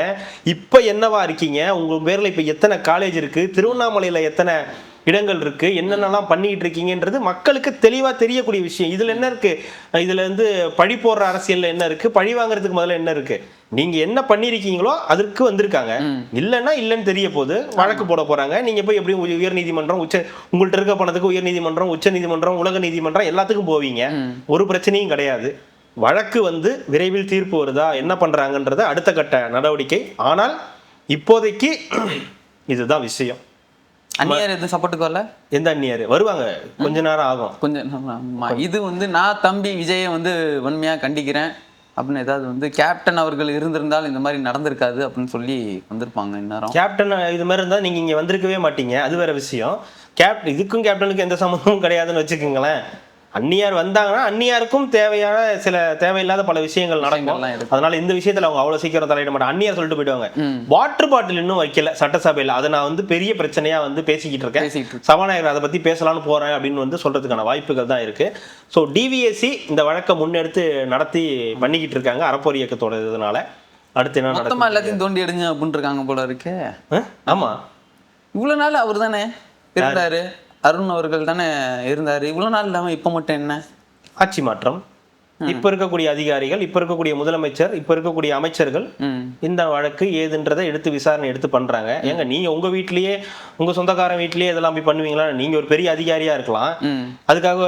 இப்ப என்னவா இருக்கீங்க, உங்க பேர்ல இப்ப எத்தனை காலேஜ் இருக்கு, திருவண்ணாமலையில எத்தனை இடங்கள் இருக்கு, என்னென்னலாம் பண்ணிட்டு இருக்கீங்கன்றது மக்களுக்கு தெளிவா தெரியக்கூடிய விஷயம். இதுல என்ன இருக்கு? இதுல இருந்து பழி போடுற அரசியல்ல என்ன இருக்கு, பழி வாங்குறதுக்கு முதல்ல என்ன இருக்கு? நீங்க என்ன பண்ணிருக்கீங்களோ அதற்கு வந்திருக்காங்க, இல்லைன்னா இல்லைன்னு தெரிய போது வழக்கு போட போறாங்க. நீங்க போய் எப்படி உயர் நீதிமன்றம், உங்கள்கிட்ட இருக்க பணத்துக்கு உயர் நீதிமன்றம், உச்ச நீதிமன்றம், உலக நீதிமன்றம் எல்லாத்துக்கும் போவீங்க. ஒரு பிரச்சனையும் கிடையாது. வழக்கு வந்து விரைவில் தீர்ப்பு வருதா, என்ன பண்றாங்கன்றது அடுத்த கட்ட நடவடிக்கை. ஆனால் இப்போதைக்கு இதுதான் விஷயம். அந்நியார் எதுவும் சப்போர்ட்டுக்கு வரல? எந்த அந்நியார் வருவாங்க? கொஞ்ச நேரம் ஆகும். கொஞ்சம் இது வந்து நான் தம்பி விஜயை வந்து வன்மையா கண்டிக்கிறேன் அப்படின்னு ஏதாவது வந்து கேப்டன் அவர்கள் இருந்திருந்தால் இந்த மாதிரி நடந்திருக்காது அப்படின்னு சொல்லி வந்திருப்பாங்க. இந்நேரம் கேப்டன் இது மாதிரி இருந்தால் நீங்க இங்க வந்திருக்கவே மாட்டீங்க. அது வேற விஷயம். இதுக்கும் கேப்டனுக்கு எந்த சம்மந்தமும் கிடையாதுன்னு வச்சுக்கோங்களேன். அந்நியார் வந்தாங்கன்னா அந்நியாருக்கும் தேவையான சில தேவையில்லாத பல விஷயங்கள் நடக்கும். அதனால இந்த விஷயத்துல அவங்க அவ்வளவு சீக்கிரம் தலையிட மாட்டாங்க. அந்நியார் சொல்லிட்டு போயிடுவாங்க. வாட்டர் பாட்டில் இன்னும் வைக்கல சட்டசபையில, அதை நான் வந்து பெரிய பிரச்சனையா வந்து பேசிக்கிட்டு இருக்கேன். சபாநாயகர் அதை பத்தி பேசலாம்னு போறேன் அப்படின்னு வந்து சொல்றதுக்கான வாய்ப்புகள் தான் இருக்கு. ஸோ டிவிஎஸ்சி இந்த வழக்கை முன்னெடுத்து நடத்தி பண்ணிக்கிட்டு இருக்காங்க அறப்போர் இயக்கத்தோட. இதனால அடுத்து என்ன நடக்கும், எல்லாத்தையும் தோண்டி எடுங்க அப்படின்னு இருக்காங்க போல இருக்கு. ஆமா, இவ்வளவு நாள் அவர் தானே இருந்தாரு, அருண் அவர்கள் தானே இருந்தாரு. இவ்வளவு நாள் இல்லாம இப்ப மட்டும் என்ன ஆட்சி மாற்றம்? இப்ப இருக்கக்கூடிய அதிகாரிகள், இப்ப இருக்கக்கூடிய முதலமைச்சர், இப்ப இருக்கக்கூடிய அமைச்சர்கள் இந்த வழக்கு ஏதுன்றதை எடுத்து விசாரணை எடுத்து பண்றாங்க. ஏங்க நீங்க உங்க வீட்லயே, உங்க சொந்தக்காரங்க வீட்லயே இதெல்லாம் போய் பண்ணுவீங்களா? நீங்க ஒரு பெரிய அதிகாரியா இருக்கலாம், அதுக்காக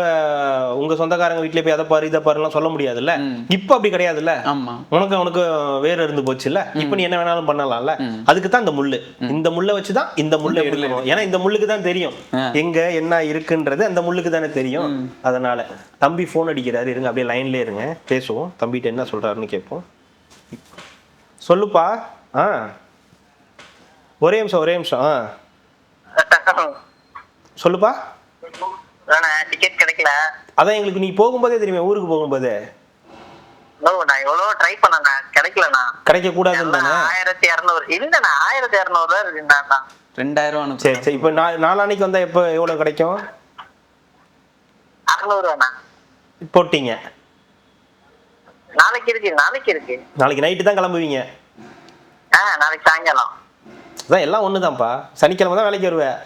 உங்க சொந்தக்காரங்க வீட்லயே போய் அதை பாரு இதை பாருலாம் சொல்ல முடியாதுல்ல. இப்ப அப்படி கிடையாதுல்ல. உனக்கு வேற இருந்து போச்சு இல்ல, இப்ப நீ என்ன வேணாலும் பண்ணலாம்ல. அதுக்கு தான் இந்த முள்ளு, இந்த முள்ளை வச்சுதான் இந்த முள்ளை எடுக்கணும். ஏன்னா இந்த முள்ளுக்கு தான் தெரியும் எங்க என்ன இருக்குன்றது, அந்த முள்ளுக்கு தானே தெரியும். அதனால தம்பி போன் அடிக்கிறாரு, இருங்க அப்படியே லைன்ல இருங்க, பேசுவோம். தம்பிட்ட என்ன சொல்றாருன்னு கேட்போம். சொல்லுப்பா. ஒரே நிமிஷம். சொல்லுப்பா. டிக்கெட் கிடைக்கல. அதான் எங்களுக்கு நீ போகும்போதே தெரியுமே, ஊருக்கு போகும்போதே. நான் எவ்வளவு ட்ரை பண்ணேண்ணா, கிடைக்கலண்ணா. கிடைக்க கூடாதுன்னு தானே? 1200 இல்லண்ணா, 1200 இருக்குண்ணா. 2000 அனுப்பு. சரி சரி, இப்போ நாளான்னைக்கு வந்தா எப்போ எவ்வளவு கிடைக்கும்? 600 போட்டீங்க. நாளைக்கு இருக்கு. நாளைக்கு நைட்டு தான் கிளம்புவீங்க? நாளைக்கு சாயங்காலம். அதான் எல்லாம் ஒண்ணுதான்ப்பா, சனிக்கிழமை தான் வேலைக்கு வருவேன்.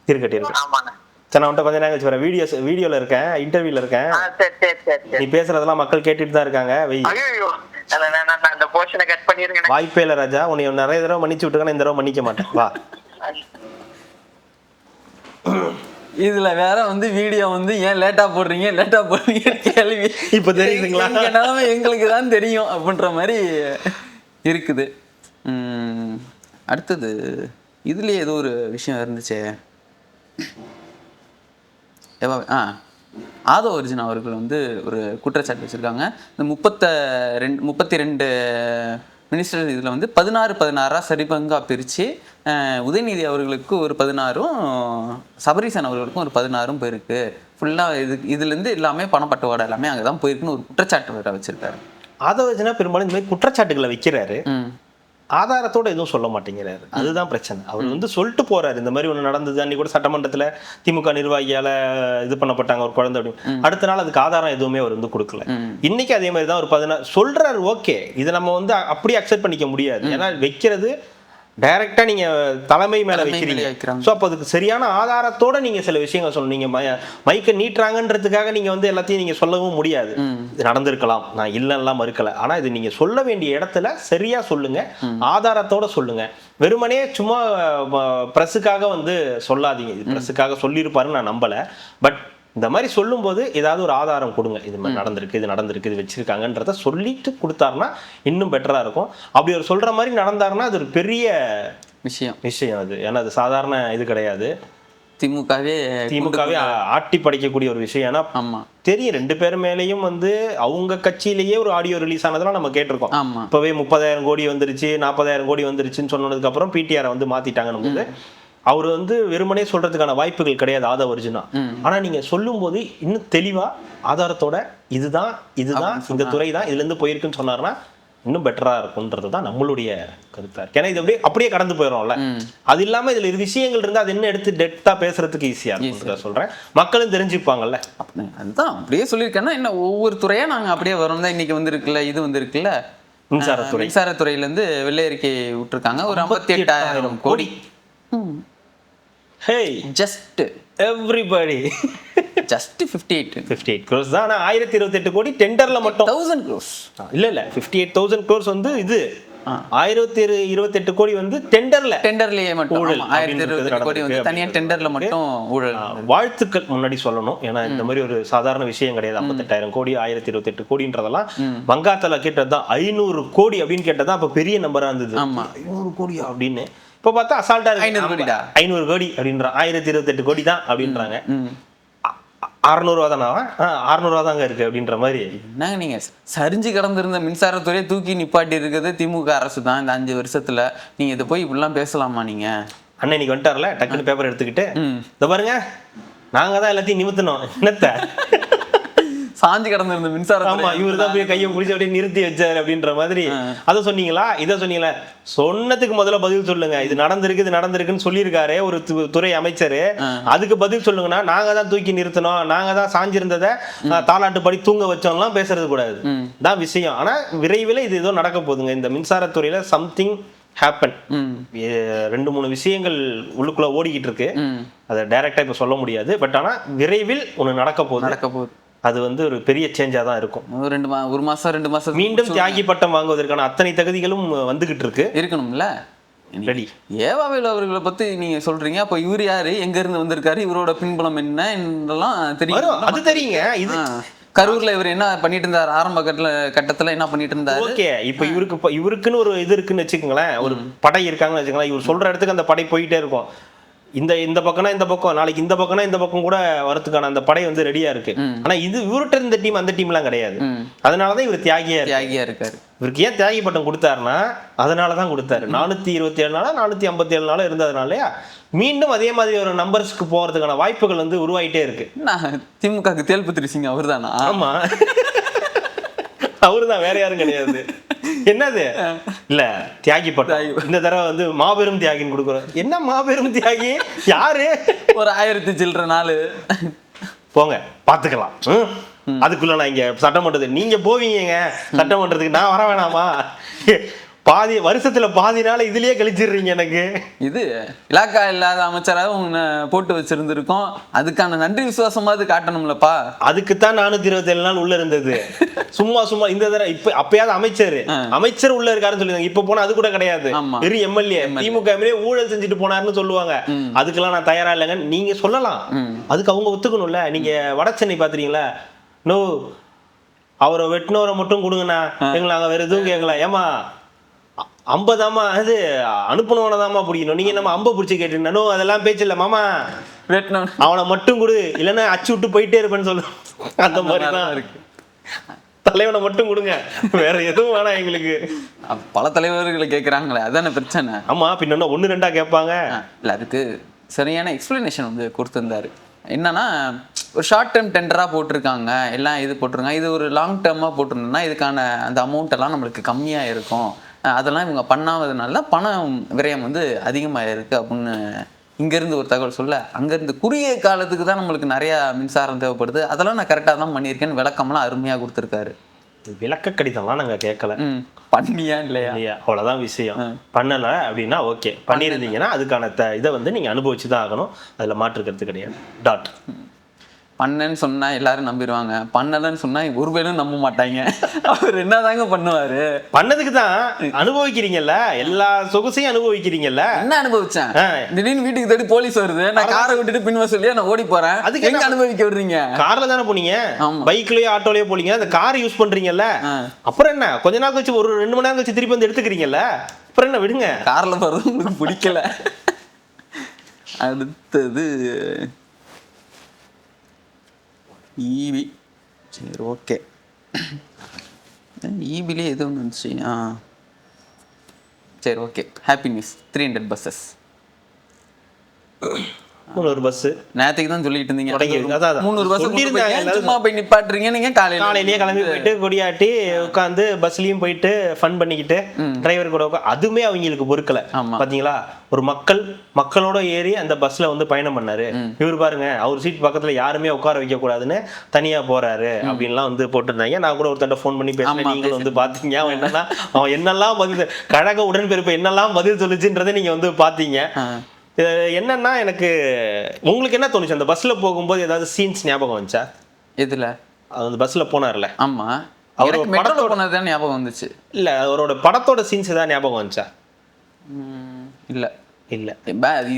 இருக்கட்டும். ஆமாண்ணா. சரி, நான் கொஞ்ச நேரம் கழிச்சு வரேன். வீடியோல இருக்கேன், இன்டர்வியூல இருக்கேன். சரி. நீ பேசுறதெல்லாம் மக்கள் கேட்டுட்டு தான் இருக்காங்க. ஐயோ, அந்த போர்ஷனை கட் பண்ணிருங்க. வாய்ப்பே இல்ல ராஜா, உன்னை நிறைய தடவை மன்னிச்சு விட்டுருக்கேன், இந்த தடவை மன்னிக்க மாட்டேன். வா. இதுல வேற வந்து வீடியோ வந்து ஏன் லேட்டா போடுறீங்க கேள்வி இப்ப தெரியுதுங்களா? நிலைமை எங்களுக்கு தான் தெரியும் அப்படின்ற மாதிரி இருக்குது. அடுத்தது இதுலயே ஏதோ ஒரு விஷயம் இருந்துச்சே. ஆதோ அர்ஜுன் அவர்கள் வந்து ஒரு குற்றச்சாட்டு வச்சிருக்காங்க. இந்த 32 மினிஸ்டர் இதில் வந்து 16 சரிபங்கா பிரித்து உதயநிதி அவர்களுக்கு ஒரு 16ம் சபரீசன் அவர்களுக்கும் ஒரு 16ம் போயிருக்கு. ஃபுல்லாக இதுலேருந்து எல்லாமே பணப்பட்டுவாடை எல்லாமே அங்கே தான் போயிருக்குன்னு ஒரு குற்றச்சாட்டு வேற வச்சிருக்காரு. ஆதவர்ஜனா பெரும்பாலும் இந்த மாதிரி குற்றச்சாட்டுகளை வைக்கிறாரு, ஆதாரத்தோட எதுவும் சொல்ல மாட்டேங்கிறாரு. அதுதான் பிரச்சனை. அவர் வந்து சொல்லிட்டு போறாரு, இந்த மாதிரி ஒண்ணு நடந்தது, அன்னைக்கு கூட சட்டமன்றத்துல திமுக நிர்வாகியால இது பண்ணப்பட்டாங்க ஒரு குழந்தை அப்படின்னு. அடுத்த நாள் அதுக்கு ஆதாரம் எதுவுமே அவர் வந்து கொடுக்கல. இன்னைக்கு அதே மாதிரி தான் ஒரு 16 சொல்றாரு. ஓகே, இதை நம்ம வந்து அப்படியே அக்செப்ட் பண்ணிக்க முடியாது. ஏன்னா வைக்கிறது டைரக்டா நீங்க தலைமை மேல வைக்கிறீங்க. ஸோ அப்போ அதுக்கு சரியான ஆதாரத்தோட நீங்க சில விஷயங்கள் சொல்லணும். நீங்க மைக்க நீட்டுறாங்கன்றதுக்காக நீங்க வந்து எல்லாத்தையும் நீங்க சொல்லவும் முடியாது. இது நடந்திருக்கலாம், நான் இல்லைன்னா மறுக்கல. ஆனா இது நீங்க சொல்ல வேண்டிய இடத்துல சரியா சொல்லுங்க, ஆதாரத்தோட சொல்லுங்க. வெறுமனே சும்மா பிரஸுக்காக வந்து சொல்லாதீங்க. இது பிரஸுக்காக சொல்லியிருப்பாருன்னு நான் நம்பல. பட் இந்த மாதிரி சொல்லும்போது ஏதாவது ஒரு ஆதாரம் கொடுங்க. இது மாதிரி நடந்திருக்கு, இது நடந்திருக்கு, இது வச்சிருக்காங்கன்றத சொல்லிட்டு கொடுத்தாருன்னா இன்னும் பெட்டரா இருக்கும். அப்படி ஒரு சொல்ற மாதிரி நடந்தாருன்னா அது ஒரு பெரிய விஷயம் அது. ஏன்னா அது சாதாரண இது கிடையாது. திமுகவே ஆட்டி படைக்கக்கூடிய ஒரு விஷயம். ஏன்னா தெரியும் 2 பேர் மேலேயும் வந்து அவங்க கட்சியிலேயே ஒரு ஆடியோ ரிலீஸ் ஆனதெல்லாம் நம்ம கேட்டிருக்கோம். இப்பவே 30,000 கோடி வந்துருச்சு, 40,000 கோடி வந்துருச்சுன்னு சொன்னதுக்கு அப்புறம் பிடிஆரை வந்து மாத்திட்டாங்கன்னு போது அவர் வந்து வெறுமனே சொல்றதுக்கான வாய்ப்புகள் கிடையாது ஆதவ அர்ஜுனா. ஆனா நீங்க சொல்லும் போது இன்னும் தெளிவா ஆதாரத்தோட இதுதான் இந்த துறை தான் இதுல இருந்து போயிருக்குன்னு சொன்னாருன்னா இன்னும் பெட்டரா இருக்கும்ன்றது தான் நம்மளுடைய கருத்தா இருக்கு. ஏன்னா இது அப்படியே கடந்து போயிடும்ல. அது இல்லாம இதுல விஷயங்கள் இருந்தா அது என்ன எடுத்து டெப்தா பேசுறதுக்கு ஈஸியா இருக்கும் சொல்றேன். மக்களும் தெரிஞ்சுப்பாங்கல்ல. அதுதான் அப்படியே சொல்லியிருக்கேன்னா என்ன ஒவ்வொரு துறையா நாங்க அப்படியே வரோம் தான். இன்னைக்கு வந்துருக்குல்ல, இது வந்துருக்குல்ல, மின்சாரத்துறையில இருந்து வெள்ளை அறிக்கை விட்டுருக்காங்க. ஒரு 58,000 கோடி. Hey, just everybody just 58 crores தான். ஆனா 1028 கோடி டெண்டர்ல மட்டும் 1000 crores இல்ல 58,000 crores வந்து இது 1028 கோடி வந்து டெண்டர்லயே மட்டும் 1028 கோடி வந்து தனியா டெண்டர்ல மட்டும் ஊழல். வாழ்த்துக்கள் முன்னாடி சொல்லணும். ஏன்னா இந்த மாதிரி ஒரு சாதாரண விஷயம் கிடையாது. 58,000 கோடி 1028 கோடின்றதெல்லாம் வங்காளத்துல கேட்டதுதான் 500 கோடி அப்படின்னு கேட்டதான் அப்ப பெரிய நம்பரா இருந்தது. 500 கோடி அப்படின்னு இப்ப பார்த்தா அசால்ட்டா 500 கோடி அப்படின்றான். 1028 கோடி தான் அப்படின்றாங்க. 600 ரூபா தானா? 600 ரூபா தாங்க இருக்கு அப்படின்ற மாதிரி. என்னங்க நீங்க சரிஞ்சு கடந்திருந்த மின்சாரத்துறையை தூக்கி நிப்பாட்டி இருக்கிறது திமுக அரசு தான். இந்த 5 வருஷத்துல நீங்க இதை போய் இப்படிலாம் பேசலாமா? நீங்க அண்ணன் இன்னைக்கு வந்துட்டார்ல, டக்குன்னு பேப்பர் எடுத்துக்கிட்டு இதை பாருங்க, நாங்க தான் எல்லாத்தையும் நிமித்தணும். என்னத்த சாஞ்சு கடந்திருந்த மின்சாரம், ஆமா இவரு தான் போய் கையை பிடிச்சி அப்படியே நிறுத்தி வச்சாரு அப்படின்ற மாதிரி. அதை சொன்னீங்களா, இதை சொன்னீங்களா? சொன்னதுக்கு முதல்ல பதில் சொல்லுங்க. இது நடந்திருக்குன்னு சொல்லியிருக்காரு ஒரு துறை அமைச்சர். அதுக்கு பதில் சொல்லுங்கன்னா நாங்க தான் தூக்கி நிறுத்தணும், நாங்க தான் சாஞ்சிருந்ததை தாலாட்டு படி தூங்க வச்சோம்லாம் பேசுறது கூடாது தான் விஷயம். ஆனா விரைவில் இது ஏதோ நடக்க போகுதுங்க. இந்த மின்சாரத்துறையில சம்திங் ஹேப்பன். 2-3 விஷயங்கள் உள்ளுக்குள்ள ஓடிக்கிட்டு இருக்கு. அதை டைரக்டா இப்ப சொல்ல முடியாது. பட் ஆனா விரைவில் ஒண்ணு நடக்க போகுது. அது வந்து ஒரு பெரிய சேஞ்சா தான் இருக்கும். ஒரு மாசம் 2 மாசம் மீண்டும் தியாகி பட்டம் வாங்குவதற்கான அத்தனை தகுதிகளும் வந்துகிட்டு இருக்கணும்ல. ரெடி. ஏவாவேலு அவர்களை பத்தி நீங்க சொல்றீங்க. அப்ப இவர் யாரு, எங்க இருந்து வந்திருக்காரு, இவரோட பின்புலம் என்னலாம் தெரியும்? அது தெரியுங்க. இது கரூர்ல இவர் என்ன பண்ணிட்டு இருந்தாரு, ஆரம்ப கட்டத்துல என்ன பண்ணிட்டு இருந்தாரு. ஓகே, இப்ப இவருக்குன்னு ஒரு இது இருக்குன்னு வச்சுக்கோங்களேன், ஒரு படை இருக்காங்கன்னு வச்சுக்கோங்களேன். இவர் சொல்ற இடத்துக்கு அந்த படை போயிட்டே இருக்கும். இந்த பக்கம்னா இந்த பக்கம், நாளைக்கு இந்த பக்கம்னா இந்த பக்கம் கூட வரதுக்கான அந்த படை வந்து ரெடியா இருக்கு. ஆனா இது இவர்கிட்ட இந்த டீம் அந்த டீம்லாம் கிடையாது. அதனாலதான் இவர் தியாகியா இருக்காரு. இவருக்கு ஏன் தியாகி பட்டம் கொடுத்தாருன்னா அதனாலதான் கொடுத்தாரு. 427 நாளா 457 நாளா இருந்ததுனால மீண்டும் அதே மாதிரி ஒரு நம்பர்ஸ்க்கு போறதுக்கான வாய்ப்புகள் வந்து உருவாயிட்டே இருக்கு. திமுகக்கு தேல்பத்திரி சிங் அவர் தானா? ஆமா, அவருதான், வேற யாரும் கிடையாது. என்னது இல்ல தியாகி பட்டம் இந்த தடவை வந்து மாபெரும் தியாகின்னு கொடுக்குறோம். என்ன மாபெரும் தியாகி? யாரு? ஒரு 1000 சில்லற நாள் போங்க பாத்துக்கலாம். அதுக்குள்ள நான் இங்க சட்டமன்றத்துக்கு நீங்க போவீங்க, சட்டமன்றத்துக்கு நான் வர வேணாமா? பாதி வருஷத்துல பாதி நாள் இதுலயே கழிச்சிடுறீங்க. எனக்கு இது இலாக்கா இல்லாத அமைச்சராக உன்னை போட்டு வச்சிருந்திருக்கோம், அதுக்கான நன்றி விசுவாசமாவது காட்டணும்லப்பா. அதுக்குத்தான் 427 நாள் உள்ள இருந்தது. சும்மா இந்த தடவை இப்ப அப்பயாவது அமைச்சர் உள்ள இருக்காருன்னு சொல்லுவாங்க. இப்ப போனா அது கூட கிடையாது. வெறும் எம்எல்ஏ, திமுக எம்எல்ஏ ஊழல் செஞ்சுட்டு போனாருன்னு சொல்லுவாங்க. அதுக்கெல்லாம் நான் தயாரா இல்லைங்க. நீங்க சொல்லலாம், அதுக்கு அவங்க ஒத்துக்கணும்ல. நீங்க வட சென்னை பாத்துறீங்களா? நோ, அவரை வெட்டினவரை மட்டும் கொடுங்கண்ணா, எங்களை அங்க வேற எதுவும் கேட்கல. ஏமா 50 அது அனுப்பினவனதாமா பிடிக்கணும், நீங்க நம்ம 50 பிடிச்சி கேட்டீங்கன்னா அதெல்லாம் பேச்சு இல்ல மாமா, அவனை மட்டும் கொடு, இல்லைன்னா அச்சு விட்டு போயிட்டே இருப்பேன்னு சொல்லு. அந்த மாதிரிதான் இருக்கு. தலைவனை மட்டும் கொடுங்க, வேற எதுவும் வேணாம் எங்களுக்கு. பல தலைவர்களை கேட்கறாங்களே, அதான பிரச்சனை. ஆமா, பின்ன 1-2 கேட்பாங்க. இல்ல, அதுக்கு சரியான எக்ஸ்பிளனேஷன் வந்து கொடுத்திருந்தாரு. என்னன்னா, ஒரு ஷார்ட் டேர்ம் டெண்டரா போட்டிருக்காங்க, எல்லாம் இது போட்டிருக்காங்க. இது ஒரு லாங் டேர்மா போட்டிருந்தோம்னா இதுக்கான அந்த அமௌண்ட் எல்லாம் நம்மளுக்கு கம்மியா இருக்கும். அதெல்லாம் இவங்க பண்ணாததுனால பணம் விரயம் வந்து அதிகமாக இருக்கு அப்படின்னு இங்கேருந்து ஒரு தகவல் சொல்ல, அங்கேருந்து குறுகிய காலத்துக்கு தான் நம்மளுக்கு நிறையா மின்சாரம் தேவைப்படுது, அதெல்லாம் நான் கரெக்டாக தான் பண்ணியிருக்கேன்னு விளக்கம்லாம் அருமையாக கொடுத்துருக்காரு. விளக்க கடிதம்லாம் நாங்கள் கேட்கல. பண்ணியா இல்லையா அவ்வளோதான் விஷயம். பண்ணலை அப்படின்னா ஓகே, பண்ணியிருந்தீங்கன்னா அதுக்கான இதை வந்து நீங்கள் அனுபவிச்சு தான் ஆகணும், அதில் மாற்றுக்கிறது கிடையாது. டாட். பண்ணேன்னு சொன்னா எல்லாரும் நம்பிடுவாங்க, பண்ணலன்னு சொன்னா ஒரு பேரும் நம்ப மாட்டாங்க. அவர் என்னதாங்க பண்ணுவாரு? பண்ணதுக்கு தான் அனுபவிக்கிறீங்கல்ல, எல்லா சொகுசையும் அனுபவிக்கிறீங்கல்ல. என்ன அனுபவிச்சேன்? திடீர்னு வீட்டுக்கு தேடி போலீஸ் வருது, நான் காரை விட்டுட்டு பின்வ சொல்லியா நான் ஓடி போறேன். அதுக்கு எங்க அனுபவிக்க விடுறீங்க? கார்ல தானே போனீங்க, பைக்லயோ ஆட்டோலயோ போலீங்க, அந்த காரை யூஸ் பண்றீங்கல்ல. அப்புறம் என்ன, கொஞ்ச நாள் கழிச்சு ஒரு 2 மணி நேரம் கழிச்சு திருப்பி வந்து எடுத்துக்கிறீங்கல்ல, அப்புறம் என்ன விடுங்க. கார்ல போறது உங்களுக்கு பிடிக்கல. அடுத்தது ஈவி. சரி, ஓகே. ஈவிலே எது ஒன்று வந்துச்சு. சரி, ஓகே. Happy news, 300 buses. ஒரு பஸ் நேற்றுக்கு தான் சொல்லிட்டு இருந்தீங்க. 300 பஸ் சும்மா போய் நிப்பாட்டுறீங்க நீங்க. காலையிலேயே கிளம்பி போயிட்டு கொடியாட்டி உட்காந்து பஸ்லயும் போயிட்டு ஃபன் பண்ணிக்கிட்டு டிரைவர் கூட அதுவுமே அவங்களுக்கு பொறுக்கல. பாத்தீங்களா, ஒரு மக்களோட ஏறி அந்த பஸ்ல வந்து பயணம் பண்ணாரு. இவர் பாருங்க, அவர் சீட் பக்கத்துல யாருமே உட்கார வைக்க கூடாதுன்னு தனியா போறாரு அப்படின்லாம் வந்து போட்டிருந்தாங்க. நான் கூட ஒருத்தண்ட ஃபோன் பண்ணி பேசினேன், நீங்களும் வந்து பாத்தீங்க. அவன் என்னெல்லாம் பதில், கழக உடன்பிறப்பு என்னெல்லாம் பதில் சொல்லுச்சுன்றதை நீங்க வந்து பாத்தீங்க. என்னன்னா, எனக்கு உங்களுக்கு என்ன தோணுச்சு அந்த பஸ்ல போகும்போது? ஏதாவது சீன்ஸ் ஞாபகம் வந்துச்சா? எதுல? அந்த பஸ்ல போனார்ல. ஆமா, அவரோட படத்தோட போனதுதான் ஞாபகம் வந்துச்சு. இல்ல, அவரோட படத்தோட சீன்ஸ் ஏதாவது ஞாபகம் வந்துச்சா? இல்ல இல்ல,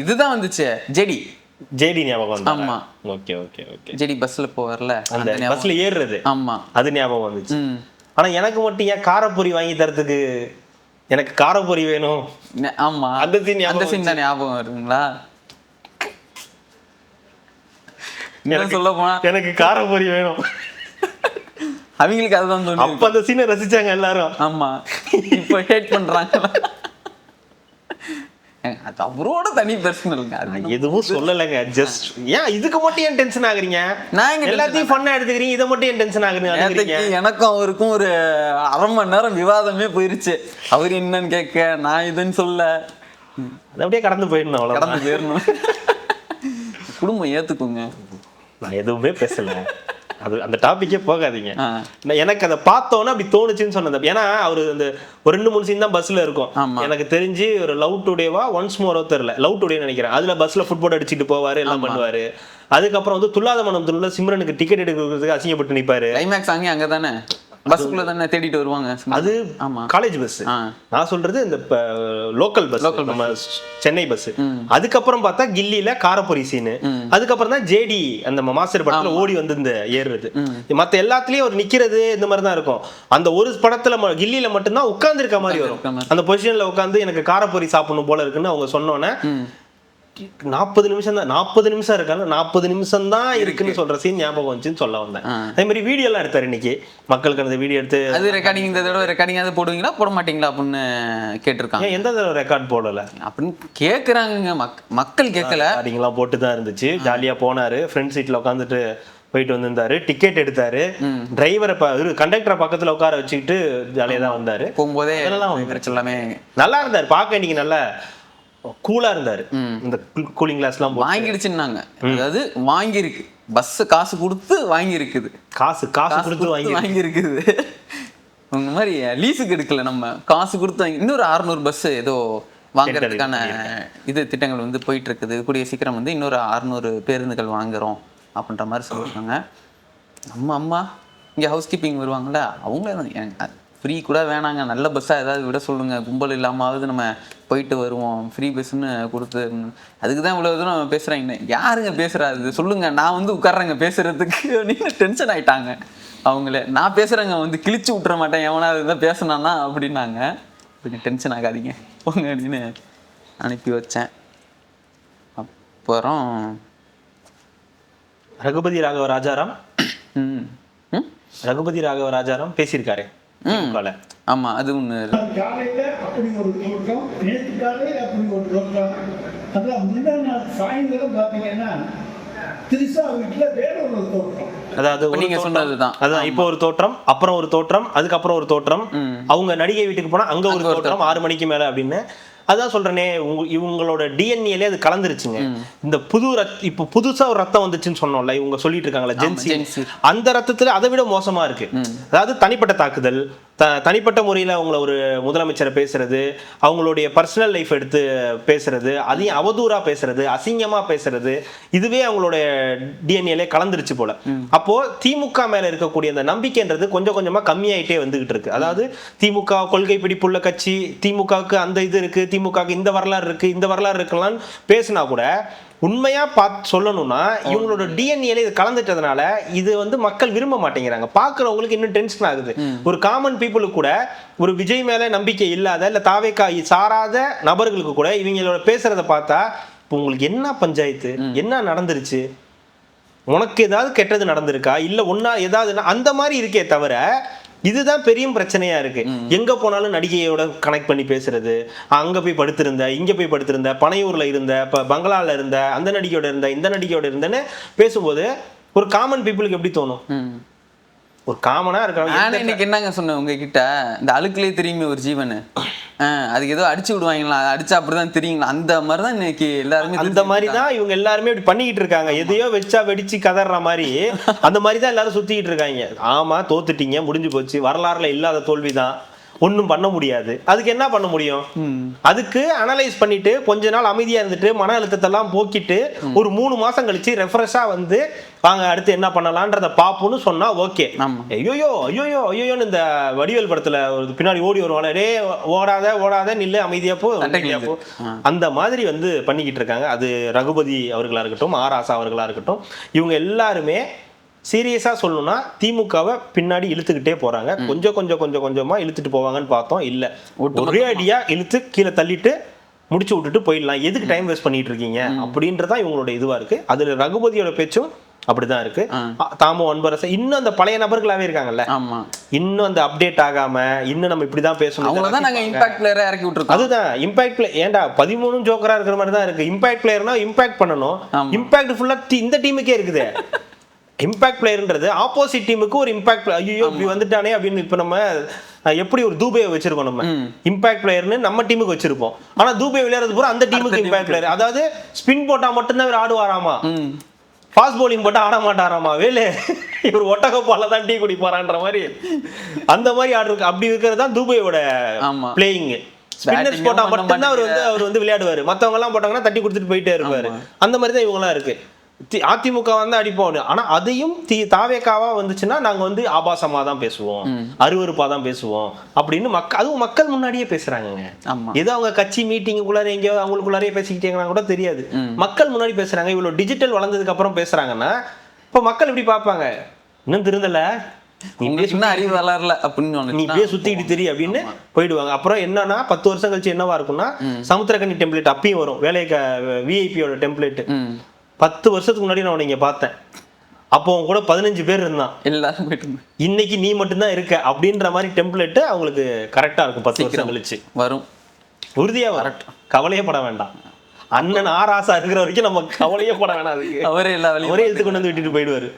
இதுதான் வந்துச்சு. ஜெடி ஞாபகம் வந்து. ஆமா, ஓகே ஓகே ஓகே. ஜெடி பஸ்ல போவார்ல, அந்த பஸ்ல ஏறுறது. ஆமா, அது ஞாபகம் வந்துச்சு. ஆனா எனக்கு மட்டும் ஏன் காரப்பொரி வாங்கி தரதுக்கு எனக்கு காரப்பொரி வேணும்? ஆமா, அந்த சீன் தான் ஞாபகம் வருங்களா? சொல்ல போனா எனக்கு காரப்பொரி வேணும். அவங்களுக்கு அதுதான் தோணும். அப்ப அந்த சீனை ரசிச்சாங்க எல்லாரும். ஆமா, இப்ப ஹேட் பண்றாங்க. அது அவரோட தனி பர்சனல்ங்க, அது எதுவும் சொல்லலைங்க. ஜஸ்ட் ஏன் இதுக்கு மட்டும் ஏன் டென்ஷன் ஆகுறீங்க? நான் எல்லாத்தையும் ஃபன்னா எடுத்துக்கிறீங்க, இதை மட்டும் ஏன் டென்ஷன் ஆகுறீங்க? எனக்கும் அவருக்கும் ஒரு 1/2 மணி நேரம் விவாதமே போயிருச்சு. அவர் என்னன்னு கேட்க, நான் இதுன்னு சொல்ல, அது அப்படியே கடந்து போயிடணும். அவ்வளோ கடந்து போயிடணும். குடும்பம் ஏத்துக்குங்க. நான் எதுவுமே பேசல, அது அந்த டாபிக்கே போகாதீங்க. எனக்கு அதை பார்த்தோன்னே அப்படி தோணுச்சுன்னு சொன்னது. ஏன்னா அவரு அந்த ஒரு 2-3 சீன் தான் பஸ்ல இருக்கும். எனக்கு தெரிஞ்சு ஒரு லவ் டுடேவா ஒன்ஸ் மோரோ தெரியல, லவ் டுடே நினைக்கிறேன். அதுல பஸ்ல ஃபுட்பால் அடிச்சுட்டு போவாரு, எல்லாம் பண்ணுவாரு. அதுக்கப்புறம் வந்து துல்லாத மனம் துள்ள சிம்ரனுக்கு டிக்கெட் எடுக்கிறதுக்கு அசிங்கப்பட்டு நிப்பாரு. கிளைமேக்ஸ் அங்கே அங்கதானே பஸ்க்குள்ள தானே தேடிட்டு வருவாங்க. அது காலேஜ் பஸ். நான் சொல்றது இந்த லோக்கல் பஸ், நம்ம சென்னை பஸ். அதுக்கப்புறம் பார்த்தா கில்லியில காரப்பொரி சீனு. அதுக்கப்புறம் தான் ஜேடி அந்த மாஸ்டர் படத்துல ஓடி வந்து இந்த ஏறுறது. மத்த எல்லாத்துலயும் ஒரு நிக்கிறது இந்த மாதிரி தான் இருக்கும். அந்த ஒரு படத்துல கில்லியில மட்டும்தான் உட்கார்ந்து இருக்க மாதிரி வரும். அந்த பொசிஷன்ல உட்காந்து எனக்கு காரப்பொரி சாப்பிடணும் போல இருக்குன்னு அவங்க சொன்னோன்னே 40 நிமிஷம் தான், 40 நிமிஷம் இருக்காங்க, 40 நிமிஷம் தான் இருக்குன்னு சொல்ற சீன் ஞாபகம் வந்துச்சுன்னு சொல்ல வந்தேன். அதே மாதிரி வீடியோ எல்லாம் எடுத்தாரு இன்னைக்கு, மக்களுக்கு அந்த வீடியோ எடுத்து. அது ரெக்கார்டிங் இந்த தடவை ரெக்கார்டிங் அது போடுவீங்களா போட மாட்டீங்களா அப்படின்னு கேட்டிருக்காங்க. எந்த தடவை ரெக்கார்ட் போடல அப்படின்னு கேட்குறாங்க, மக்கள் கேட்கல. ரெக்கார்டிங்லாம் போட்டு தான் இருந்துச்சு. ஜாலியா போனாரு, ஃப்ரண்ட் சீட்ல உட்காந்துட்டு போயிட்டு வந்திருந்தாரு, டிக்கெட் எடுத்தாரு, டிரைவரை கண்டக்டரை பக்கத்துல உட்கார வச்சுக்கிட்டு ஜாலியா தான் வந்தாரு. போகும்போதே எல்லாமே நல்லா இருந்தாரு பார்க்க. இன்னைக்கு நல்லா கூலா இருந்தாரு. இந்த கூலிங் கிளாஸ் எல்லாம் வாங்கிடுச்சுன்னாங்க. அதாவது வாங்கியிருக்கு, பஸ் காசு கொடுத்து வாங்கியிருக்குது, காசு கொடுத்து வாங்கியிருக்குது. உங்க மாதிரி லீஸுக்கு எடுக்கல, நம்ம காசு கொடுத்து வாங்கி இன்னொரு 600 பஸ் ஏதோ வாங்குறதுக்கான இது திட்டங்கள் வந்து போயிட்டு இருக்குது. கூடிய சீக்கிரம் வந்து இன்னொரு 600 பேருந்துகள் வாங்குறோம் அப்படின்ற மாதிரி சொல்லியிருக்காங்க. நம்ம அம்மா இங்கே ஹவுஸ் கீப்பிங் வருவாங்கள்ல, அவங்களே ஃப்ரீ கூட வேணாங்க, நல்ல பஸ்ஸாக ஏதாவது விட சொல்லுங்கள், கும்பல் இல்லாமாவது நம்ம போயிட்டு வருவோம், ஃப்ரீ பஸ்ஸுன்னு கொடுத்து. அதுக்கு தான் இவ்வளோ தூரம் பேசுகிறாங்க. யாருங்க பேசுகிறாரு சொல்லுங்கள், நான் வந்து உட்கார்றேங்க பேசுகிறதுக்கு அப்படின்னு டென்ஷன் ஆகிட்டாங்க அவங்களே. நான் பேசுகிறேங்க, வந்து கிழிச்சு விட்டுற மாட்டேன் எவனாவது தான் பேசினானா அப்படின்னாங்க. கொஞ்சம் டென்ஷன் ஆகாதீங்க போங்க அப்படின்னு அனுப்பி வச்சேன். அப்புறம் ரகுபதி ராகவ ராஜாராம் ரகுபதி ராகவ ராஜாராம் பேசியிருக்காரு. ஆமா, அது ஒண்ணு. காலையில அப்படி ஒரு தோற்றம், நேற்று காலையில் அப்படி ஒரு தோற்றம், அதான் முந்தா நாள் சாயந்தரம் பார்த்தீங்கன்னா திரிசா வீட்டுல வேற ஒரு தோற்றம். அதாவது நீங்க சொன்னதுதான். அதான் இப்போ ஒரு தோற்றம், அப்புறம் ஒரு தோற்றம், அதுக்கப்புறம் ஒரு தோற்றம், அவங்க நடிகை வீட்டுக்கு போனா அங்க ஒரு தோற்றம் 6 மணிக்கு மேல அப்படின்னு. அதான் சொல்றேனே, இவங்களோட டிஎன்ஏலே அது கலந்துருச்சுங்க. இந்த இப்போ புதுசா ஒரு ரத்தம் வந்துச்சுன்னு சொன்னோம்ல, இவங்க சொல்லிட்டு இருக்காங்களா ஜென்சி, அந்த ரத்தத்துல அதை விட மோசமா இருக்கு. அதாவது தனிப்பட்ட தாக்குதல், தனிப்பட்ட முறையில் அவங்கள ஒரு முதலமைச்சரை பேசுறது, அவங்களுடைய பர்சனல் லைஃப் எடுத்து பேசுறது, அதையும் அவதூறா பேசுறது, அசிங்கமா பேசுறது, இதுவே அவங்களுடைய டிஎன்ஏலே கலந்துருச்சு போல. அப்போ திமுக மேல இருக்கக்கூடிய அந்த நம்பிக்கைன்றது கொஞ்சம் கொஞ்சமா கம்மியாயிட்டே வந்துகிட்டு இருக்கு. அதாவது திமுக கொள்கை பிடிப்புள்ள கட்சி, திமுகவுக்கு அந்த இது இருக்கு, திமுகவுக்கு இந்த வரலாறு இருக்கு, இந்த வரலாறு இருக்குலாம் பேசினா கூட உண்மையா பார்த்து சொல்லணும்னா இவங்களோட டிஎன்ஏல இது கலந்துட்டதுனால இது வந்து மக்கள் விரும்ப மாட்டேங்கிறாங்க. பாக்குறவங்களுக்கு இன்னும் டென்ஷன் ஆகுது. ஒரு காமன் பீப்புளுக்கு கூட, ஒரு விஜய் மேல நம்பிக்கை இல்லாத இல்ல தாவேக்காய் சாராத நபர்களுக்கு கூட இவங்களோட பேசுறத பார்த்தா இப்போ உங்களுக்கு என்ன பஞ்சாயத்து, என்ன நடந்துருச்சு, உனக்கு ஏதாவது கெட்டது நடந்திருக்கா, இல்ல ஒன்னா ஏதாவது அந்த மாதிரி இருக்கே தவிர இதுதான் பெரிய பிரச்சனையா இருக்கு. எங்க போனாலும் நடிகையோட கனெக்ட் பண்ணி பேசுறது, அங்க போய் படுத்திருந்த, இங்க போய் படுத்திருந்த, பனையூர்ல இருந்த, பங்களால இருந்த, அந்த நடிகையோட இருந்த, இந்த நடிகையோட இருந்தேன்னு பேசும்போது ஒரு காமன் பீப்புளுக்கு எப்படி தோணும்? ஒரு காமனா இருக்காங்க. இன்னைக்கு என்னங்க சொன்னேன் உங்ககிட்ட, இந்த அழுக்குலயே தெரியுமே ஒரு ஜீவன், அதுக்கு ஏதோ அடிச்சு விடுவாங்களா, அடிச்சா அப்படிதான் தெரியுங்களா, அந்த மாதிரிதான் இன்னைக்கு எல்லாருமே, அந்த மாதிரிதான் இவங்க எல்லாருமே இப்படி பண்ணிக்கிட்டு இருக்காங்க. எதையோ வச்சா வெடிச்சு கதற மாதிரி அந்த மாதிரிதான் எல்லாரும் சுத்திக்கிட்டு இருக்காங்க. ஆமா, தோத்துட்டீங்க, முடிஞ்சு போச்சு, வரலாறுல இல்லாத தோல்விதான், ஒன்றும் பண்ண முடியாது. அதுக்கு என்ன பண்ண முடியும்? அதுக்கு அனலைஸ் பண்ணிட்டு கொஞ்ச நாள் அமைதியா இருந்துட்டு மன அழுத்தத்தெல்லாம் போக்கிட்டு ஒரு 3 மாசம் கழிச்சு ரெஃப்ரெஷ்ஷா வந்து வாங்க அடுத்து என்ன பண்ணலான்றத பாப்போம்னு சொன்னா ஓகே. ஐயோயோ ஐயோயோ ஐயோன்னு இந்த வடிவேல் படத்துல ஒரு பின்னாடி ஓடி வருவாங்க, டே ஓடாத ஓடாத நில்லு, அமைதியா போ. அந்த மாதிரி வந்து பண்ணிக்கிட்டு இருக்காங்க. அது ரகுபதி அவர்களா இருக்கட்டும், ஆர் ஆசா அவர்களா இருக்கட்டும், இவங்க எல்லாருமே சீரியஸா சொல்லணும்னா திமுகவை பின்னாடி இழுத்துக்கிட்டே போறாங்க. கொஞ்சம் கொஞ்சம் கொஞ்சம் கொஞ்சமா இழுத்துட்டு போவாங்கன்னு பார்த்தோம். இல்ல, ஒரே அடியா இழுத்து கீழே தள்ளிட்டு முடிச்சு விட்டுட்டு போயிடலாம், எதுக்கு டைம் வேஸ்ட் பண்ணிட்டு இருக்கீங்க அப்படின்றதான் இவங்களோட இதுவா இருக்கு. அதுல ரகுபதியோட பேச்சும் அப்படிதான் இருக்கு. தாமோ அன்பரசன் இன்னும் அந்த பழைய நபர்களாவே இருக்காங்கல்ல, இன்னும் அந்த அப்டேட் ஆகாம இன்னும் நம்ம இப்படிதான் பேசணும். அதுதான் இம்பாக்ட் பிளே. ஏன்டா 13 ஜோக்கரா இருக்கிற மாதிரி தான் இருக்கு. இம்பாக்ட் பிளேயர்னா இம்பாக்ட் பண்ணணும், இம்பாக்ட் ஃபுல்லா இந்த டீமுக்கே இருக்குது. இம்பாக்ட் பிளேயர்ன்றது ஆப்போசிட் டீமுக்கு ஒரு இம்பாக்ட். ஐயோ இப்படி வந்துட்டானே அப்படின்னு. இப்ப நம்ம எப்படி ஒரு தூபையை வச்சிருக்கோம், நம்ம இம்பாக்ட் பிளேயர்னு நம்ம டீமுக்கு வச்சிருப்போம். ஆனா தூபை விளையாடுறது பூரா அந்த டீமுக்கு இம்பாக்ட் பிளேயர். அதாவது ஸ்பின் போட்டா மட்டும்தான் இவர் ஆடுவாராமா, ஃபாஸ்ட் பவுலிங் போட்டா ஆட மாட்டாராமா. வேலு இவர் ஒட்டகப்பால தான் டீ குடிப்பாரான்ற மாதிரி அந்த மாதிரி ஆடுறது. அப்படி இருக்கிறது தான் தூபையோட பிளேயிங். ஸ்பின்னர்ஸ் போட்டா மட்டும்தான் அவர் வந்து விளையாடுவாரு, மத்தவங்க எல்லாம் போட்டாங்கன்னா தட்டி கொடுத்துட்டு போயிட்டே இருப்பாரு. அந்த மாதிரி தான் இவங்க எல்லாம் இருக்கு. அதிமுக வந்து அடிப்போம், ஆனா அதையும் தாவேக்காவா வந்துச்சுன்னா நாங்க வந்து ஆபாசமா தான் பேசுவோம், அருவருப்பா தான் பேசுவோம் அப்படின்னு அதுவும் மக்கள் முன்னாடியே பேசுறாங்க. ஏதோ அவங்க கட்சி மீட்டிங்குள்ளார எங்கேயோ அவங்களுக்குள்ளாரே பேசிக்கிட்டேங்கன்னா கூட தெரியாது, மக்கள் முன்னாடி பேசுறாங்க. இவ்வளவு டிஜிட்டல் வளர்ந்ததுக்கு அப்புறம் பேசுறாங்கன்னா இப்ப மக்கள் எப்படி பார்ப்பாங்க? இன்னும் திருந்தல, உங்களுக்கு இன்னும் அறிவு வளரல அப்படின்னு நீ சொன்னீங்கன்னா, இப்படியே சுத்திக்கிட்டு தெரிய அப்படின்னு போயிடுவாங்க. அப்புறம் என்னன்னா 10 வருஷம் கழிச்சு என்னவா இருக்கும்னா சமுத்திரக்கனி டெம்ப்ளேட் அப்பயும் வரும், வேலைக்கு விஐபியோட டெம்ப்ளேட். 10 வருஷத்துக்கு முன்னாடி நான் இங்க பார்த்தேன், அப்போ உன் கூட 15 பேர் இருந்தான், எல்லாரும் போயிட்டு இருந்தாங்க. இன்னைக்கு நீ மட்டும்தான் இருக்க அப்படின்ற மாதிரி டெம்ப்ளேட் அவங்களுக்கு கரெக்டா இருக்கும் 10 வருஷம் கழிச்சு. வரும். உறுதியா வரட்டும், கவலையே பட வேண்டாம். அண்ணன் ஆராசா இருக்கிற வரைக்கும் நம்ம கவலையே பட வேணாம். அதுக்கு அவரே எல்லா வேலையும் ஒரே எழுத்து கொண்டு வந்து விட்டுட்டு போயிடுவாரு.